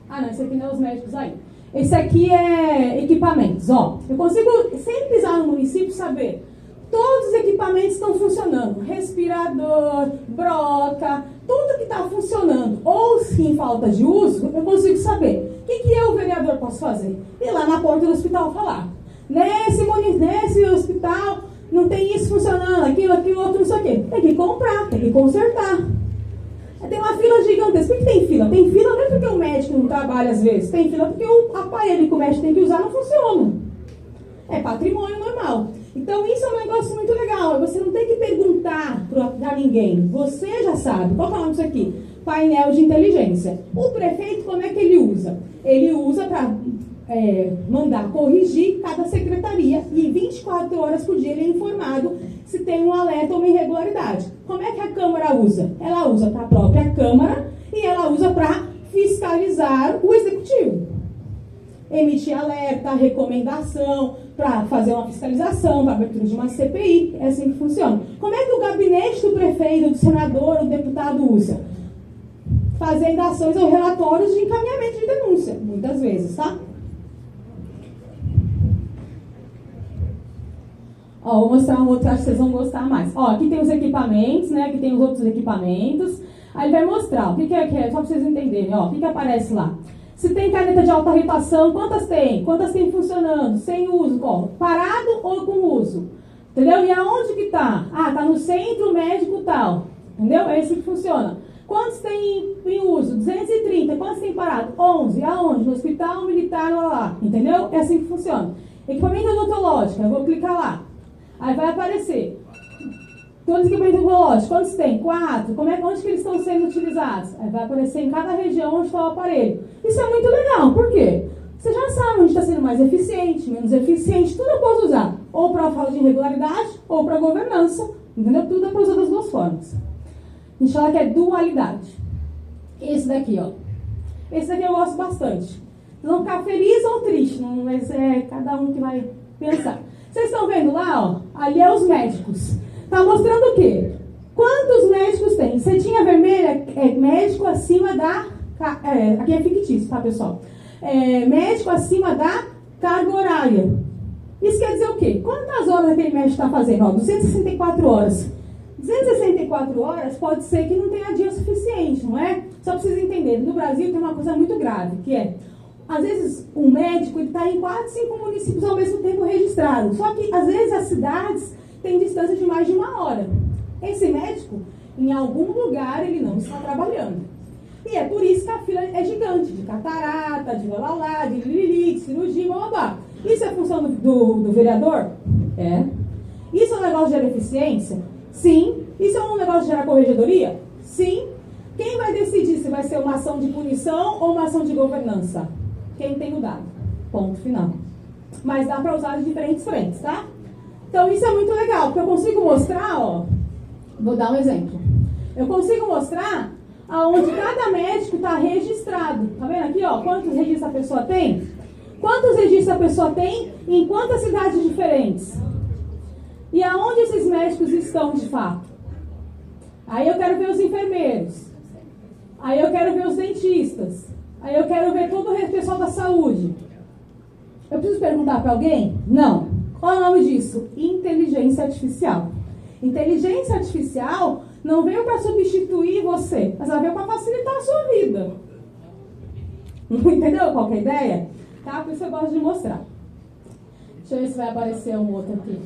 Ah, não, esse aqui não é os médicos aí. Esse aqui é equipamentos, ó. Eu consigo, sem pisar no município, saber todos os equipamentos estão funcionando. Respirador, broca, tudo que está funcionando. Ou se em falta de uso, eu consigo saber. O que eu, vereador, posso fazer? Ir lá na porta do hospital falar. Nesse hospital não tem isso funcionando, aquilo, outro, não sei o quê. Tem que comprar, tem que consertar. Tem uma fila gigantesca. Por que tem fila? Tem fila não é porque o médico não trabalha às vezes. Tem fila porque o aparelho que o médico tem que usar não funciona. É patrimônio normal. Então isso é um negócio muito legal. Você não tem que perguntar para ninguém. Você já sabe. Qual é o nome disso aqui? Painel de inteligência. O prefeito, como é que ele usa? Ele usa para mandar corrigir cada secretaria. E 24 horas por dia ele é informado se tem um alerta ou uma irregularidade. Como é que a Câmara usa? Ela usa para a própria Câmara e ela usa para fiscalizar o Executivo. Emitir alerta, recomendação, para fazer uma fiscalização, para abertura de uma CPI. É assim que funciona. Como é que o gabinete do prefeito, do senador, do deputado usa? Fazendo ações ou relatórios de encaminhamento de denúncia, muitas vezes, tá? Ó, vou mostrar um outro que acho que vocês vão gostar mais. Ó, aqui tem os equipamentos, né? Aqui tem os outros equipamentos. Aí ele vai mostrar o que é, só para vocês entenderem. Ó, o que aparece lá? Se tem caneta de alta rotação, quantas tem? Quantas tem funcionando? Sem uso, ó, parado ou com uso? Entendeu? E aonde que tá? Ah, tá no centro médico tal. Entendeu? É isso que funciona. Quantos tem em uso? 230. Quantos tem parado? 11. Aonde? No hospital militar, lá. Entendeu? É assim que funciona. Equipamento odontológico. Eu vou clicar lá. Aí vai aparecer. Todos os equipamentos odontológicos. Quantos tem? 4. Onde que eles estão sendo utilizados? Aí vai aparecer em cada região onde está o aparelho. Isso é muito legal. Por quê? Você já sabe onde está sendo mais eficiente, menos eficiente. Tudo eu posso usar. Ou para fala de irregularidade, ou para governança. Entendeu? Tudo é para usar das duas formas. A gente fala que é dualidade. Esse daqui, ó. Esse daqui eu gosto bastante. Vocês vão ficar felizes ou tristes, mas é cada um que vai pensar. Vocês estão vendo lá, ó? Ali é os médicos. Tá mostrando o quê? Quantos médicos tem? Setinha vermelha é médico acima da... aqui é fictício, tá, pessoal? Médico acima da carga horária. Isso quer dizer o quê? Quantas horas aquele médico está fazendo? Ó, 264 horas. 264 horas pode ser que não tenha dia suficiente, não é? Só para vocês entenderem, no Brasil tem uma coisa muito grave, que é, às vezes, um médico está em 4, 5 municípios ao mesmo tempo registrado. Só que, às vezes, as cidades têm distância de mais de 1 hora. Esse médico, em algum lugar, ele não está trabalhando. E é por isso que a fila é gigante, de catarata, de lalá, de lilili, de cirurgia, blá, blá. Isso é função do vereador? É. Isso é um negócio de gerar eficiência? Sim. Isso é um negócio de gerar corregedoria? Sim. Quem vai decidir se vai ser uma ação de punição ou uma ação de governança? Quem tem o dado. Ponto final. Mas dá para usar de diferentes frentes, tá? Então isso é muito legal, porque eu consigo mostrar, ó, vou dar um exemplo. Eu consigo mostrar aonde cada médico está registrado. Tá vendo aqui, ó, quantos registros a pessoa tem? Quantos registros a pessoa tem em quantas cidades diferentes? E aonde esses médicos estão de fato? Aí eu quero ver os enfermeiros. Aí eu quero ver os dentistas. Aí eu quero ver todo o pessoal da saúde. Eu preciso perguntar para alguém? Não. Qual é o nome disso? Inteligência artificial. Inteligência artificial não veio para substituir você, mas ela veio para facilitar a sua vida. Entendeu qual que é a ideia? Tá? Por isso eu gosto de mostrar. Deixa eu ver se vai aparecer um outro aqui.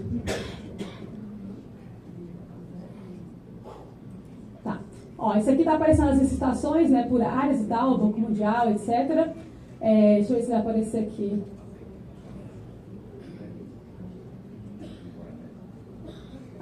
Tá. Ó, esse aqui está aparecendo as licitações, né, por áreas e tal, Banco Mundial, etc. Deixa eu ver se vai aparecer aqui.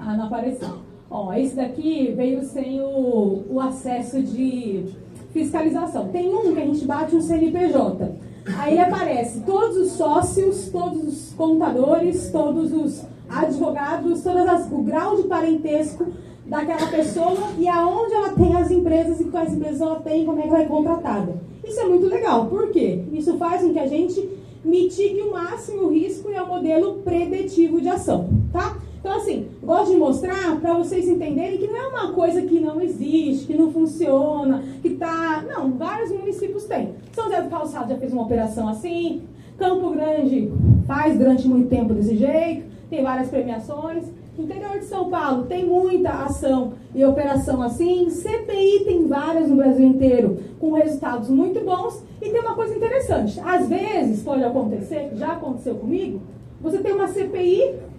Ah, não apareceu. Ó, esse daqui veio sem o acesso de fiscalização. Tem um que a gente bate um CNPJ. Aí aparece todos os sócios, todos os contadores, todos os advogados, o grau de parentesco daquela pessoa e aonde ela tem as empresas e quais empresas ela tem e como é que ela é contratada. Isso é muito legal. Por quê? Isso faz com que a gente mitigue o máximo o risco e é um modelo preditivo de ação, tá? Então, assim, gosto de mostrar para vocês entenderem que não é uma coisa que não existe, que não funciona, que tá... Não, vários municípios têm. São José do Calçado já fez uma operação assim, Campo Grande faz durante muito tempo desse jeito, tem várias premiações. Interior de São Paulo tem muita ação e operação assim. CPI tem várias no Brasil inteiro, com resultados muito bons. E tem uma coisa interessante. Às vezes, pode acontecer, já aconteceu comigo, você tem uma CPI...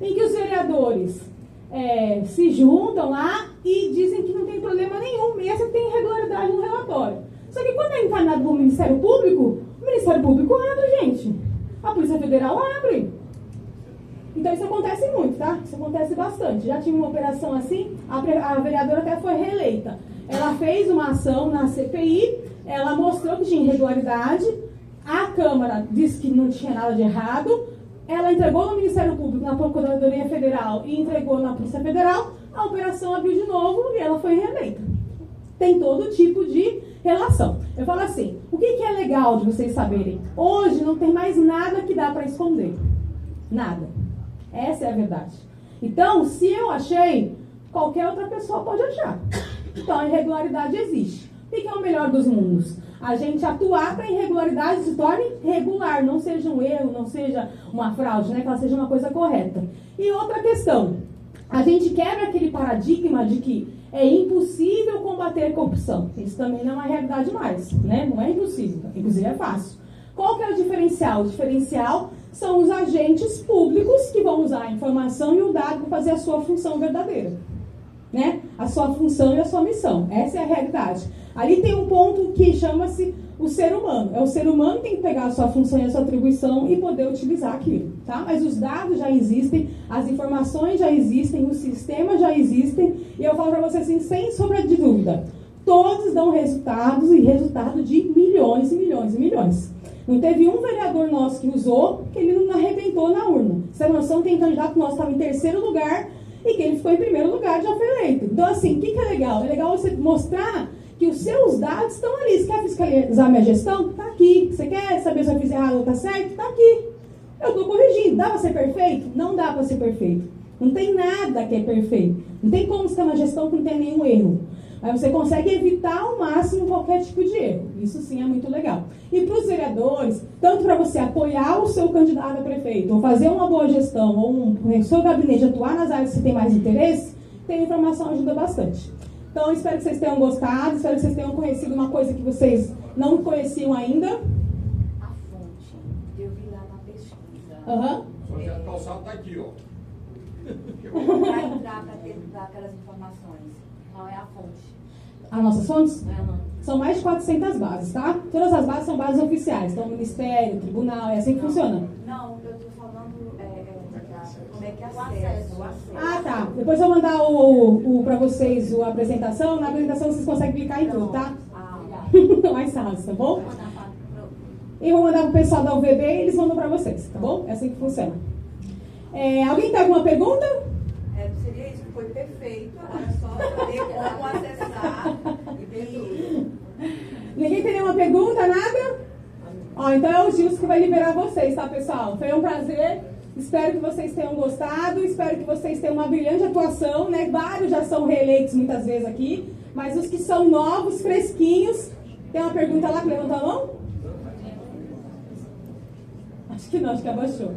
em que os vereadores se juntam lá e dizem que não tem problema nenhum, mesmo que tem irregularidade no relatório. Só que quando é encaminhado para o Ministério Público, o Ministério Público abre, gente. A Polícia Federal abre. Então isso acontece muito, tá? Isso acontece bastante. Já tive uma operação assim, a vereadora até foi reeleita. Ela fez uma ação na CPI, ela mostrou que tinha irregularidade, a Câmara disse que não tinha nada de errado, ela entregou no Ministério Público, na Procuradoria Federal e entregou na Polícia Federal, a operação abriu de novo e ela foi reeleita. Tem todo tipo de relação. Eu falo assim, o que é legal de vocês saberem? Hoje não tem mais nada que dá para esconder. Nada. Essa é a verdade. Então, se eu achei, qualquer outra pessoa pode achar. Então, a irregularidade existe. O que é o melhor dos mundos? A gente atuar para a irregularidade se torne regular, não seja um erro, não seja uma fraude, né? Que ela seja uma coisa correta. E outra questão, a gente quebra aquele paradigma de que é impossível combater corrupção. Isso também não é uma realidade mais, né? Não é impossível, inclusive é fácil. Qual que é o diferencial? O diferencial são os agentes públicos que vão usar a informação e o dado para fazer a sua função verdadeira, né? A sua função e a sua missão. Essa é a realidade. Ali tem um ponto que chama-se o ser humano. É o ser humano que tem que pegar a sua função e a sua atribuição e poder utilizar aquilo, tá? Mas os dados já existem, as informações já existem, os sistemas já existem, e eu falo para vocês assim, sem sombra de dúvida, todos dão resultados e resultado de milhões e milhões e milhões. Não teve um vereador nosso que usou, que ele não arrebentou na urna. Você tem noção, tem candidato nosso que estava em terceiro lugar e que ele ficou em primeiro lugar, já foi eleito. Então, assim, o que é legal? É legal você mostrar que os seus dados estão ali. Você quer fiscalizar minha gestão? Está aqui. Você quer saber se eu fiz errado ou está certo? Está aqui. Eu estou corrigindo. Dá para ser perfeito? Não dá para ser perfeito. Não tem nada que é perfeito. Não tem como você ter uma gestão que não tem nenhum erro. Mas você consegue evitar ao máximo qualquer tipo de erro. Isso sim é muito legal. E para os vereadores, tanto para você apoiar o seu candidato a prefeito, ou fazer uma boa gestão, ou o seu gabinete atuar nas áreas que você tem mais interesse, ter informação ajuda bastante. Então, espero que vocês tenham gostado, espero que vocês tenham conhecido uma coisa que vocês não conheciam ainda. A fonte, eu vi lá na pesquisa. O José do Calçado está aqui, ó. Para entrar para dar aquelas informações, qual é a fonte? As nossas fontes? Aham. São mais de 400 bases, tá? Todas as bases são bases oficiais. Então, Ministério, Tribunal, é assim que funciona. Não, eu tô falando como é que é o acesso. Ah, tá. Depois eu vou mandar para vocês a apresentação. Na apresentação vocês conseguem clicar em tudo, tá? Mais fácil, tá bom? E vou mandar pro pessoal da UVB e eles mandam para vocês, tá bom? É assim que funciona. Alguém tem alguma pergunta? Seria isso, que foi perfeito. Agora é só ver como acessar e ver tudo. Ninguém tem nenhuma pergunta, nada? Então é o Gilson que vai liberar vocês, tá, pessoal? Foi um prazer. Espero que vocês tenham gostado. Espero que vocês tenham uma brilhante atuação, né? Vários já são reeleitos muitas vezes aqui. Mas os que são novos, fresquinhos... Tem uma pergunta lá que levantou a mão? Acho que não, acho que abaixou.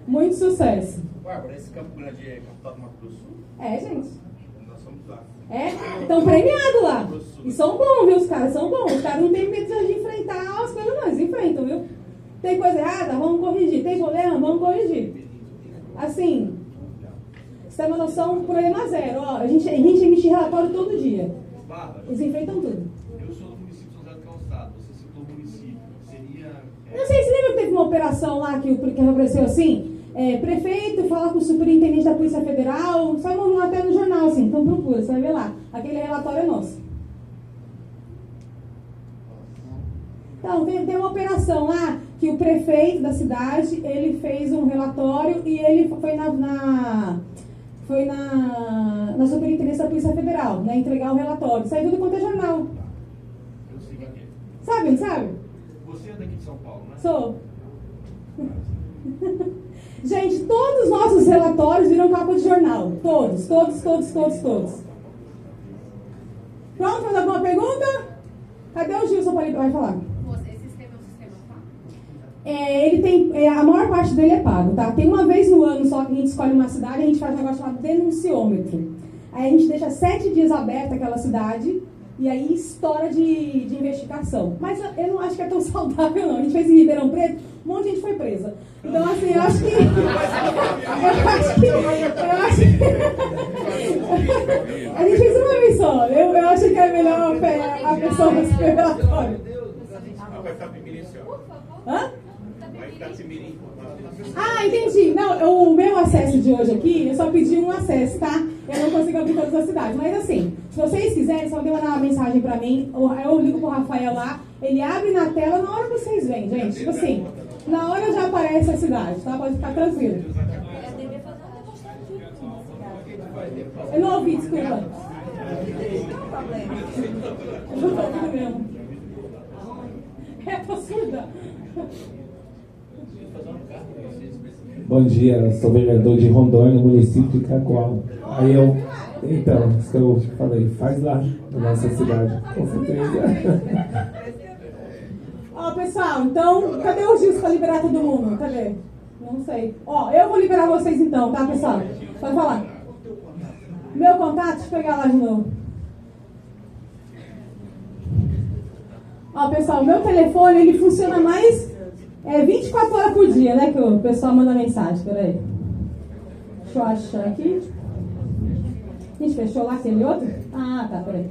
Muito sucesso. Bárbara, esse Campo Grande é capital do Mato Grosso do Sul? Gente. Nós somos lá. Estão premiados lá. E são bons, viu? Os caras são bons. Os caras não têm medo de enfrentar as coisas, não. Eles enfrentam, viu? Tem coisa errada? Vamos corrigir. Tem problema? Vamos corrigir. Assim, você tem uma noção, problema zero. Ó, a gente emite relatório todo dia. Bárbara, Eles enfrentam tudo. eu sou do município de São José do Calçado. Você citou o município. Seria... Não sei, você lembra que teve uma operação lá que apareceu assim? Prefeito fala com o superintendente da Polícia Federal, sai uma até no jornal, assim, então procura, você vai ver lá. Aquele relatório é nosso. Então, tem uma operação lá que o prefeito da cidade, ele fez um relatório e ele foi na superintendência da Polícia Federal, né, entregar o relatório. Saiu tudo quanto é jornal. Eu sei quem é. Sabe, não sabe? Você é daqui de São Paulo, né? Sou. Gente, todos os nossos relatórios viram capa de jornal. Todos. Pronto, mais alguma pergunta? Cadê o Gilson vai falar? Esse sistema é um sistema pago? Ele tem, a maior parte dele é pago, tá? Tem uma vez no ano só que a gente escolhe uma cidade, a gente faz um negócio chamado denunciômetro. Aí a gente deixa 7 dias aberta aquela cidade e aí estoura de investigação. Mas eu não acho que é tão saudável, não. A gente fez em Ribeirão Preto, um monte de gente foi presa. Então, assim, eu acho que... A gente fez uma vez só. Eu acho que é melhor a pessoa no relatório. Vai ficar Pimirim, senhor. Hã? Vai ficar Pimirim. Entendi. Não, o meu acesso de hoje aqui, eu só pedi um acesso, tá? Eu não consigo abrir todas as cidades. Mas assim, se vocês quiserem, só mandar uma mensagem pra mim, eu ligo pro Rafael lá, ele abre na tela na hora que vocês vêm, gente. Tipo assim, na hora já aparece a cidade, tá? Pode ficar tranquilo. Eu não ouvi, desculpa. Eu não tô ouvindo mesmo. Tô surda. Bom dia, eu sou vereador de Rondônia, município de Cacoal. Aí então, isso que eu falei, faz lá na nossa cidade, com certeza. Pessoal, então, cadê o Gilson para liberar todo mundo? Cadê? Não sei. Eu vou liberar vocês então, tá, pessoal? Pode falar. Meu contato, deixa eu pegar lá de novo. Pessoal, meu telefone, ele funciona mais 24 horas por dia, né, que o pessoal manda mensagem. Peraí. Deixa eu achar aqui. A gente fechou lá aquele outro? Tá, peraí.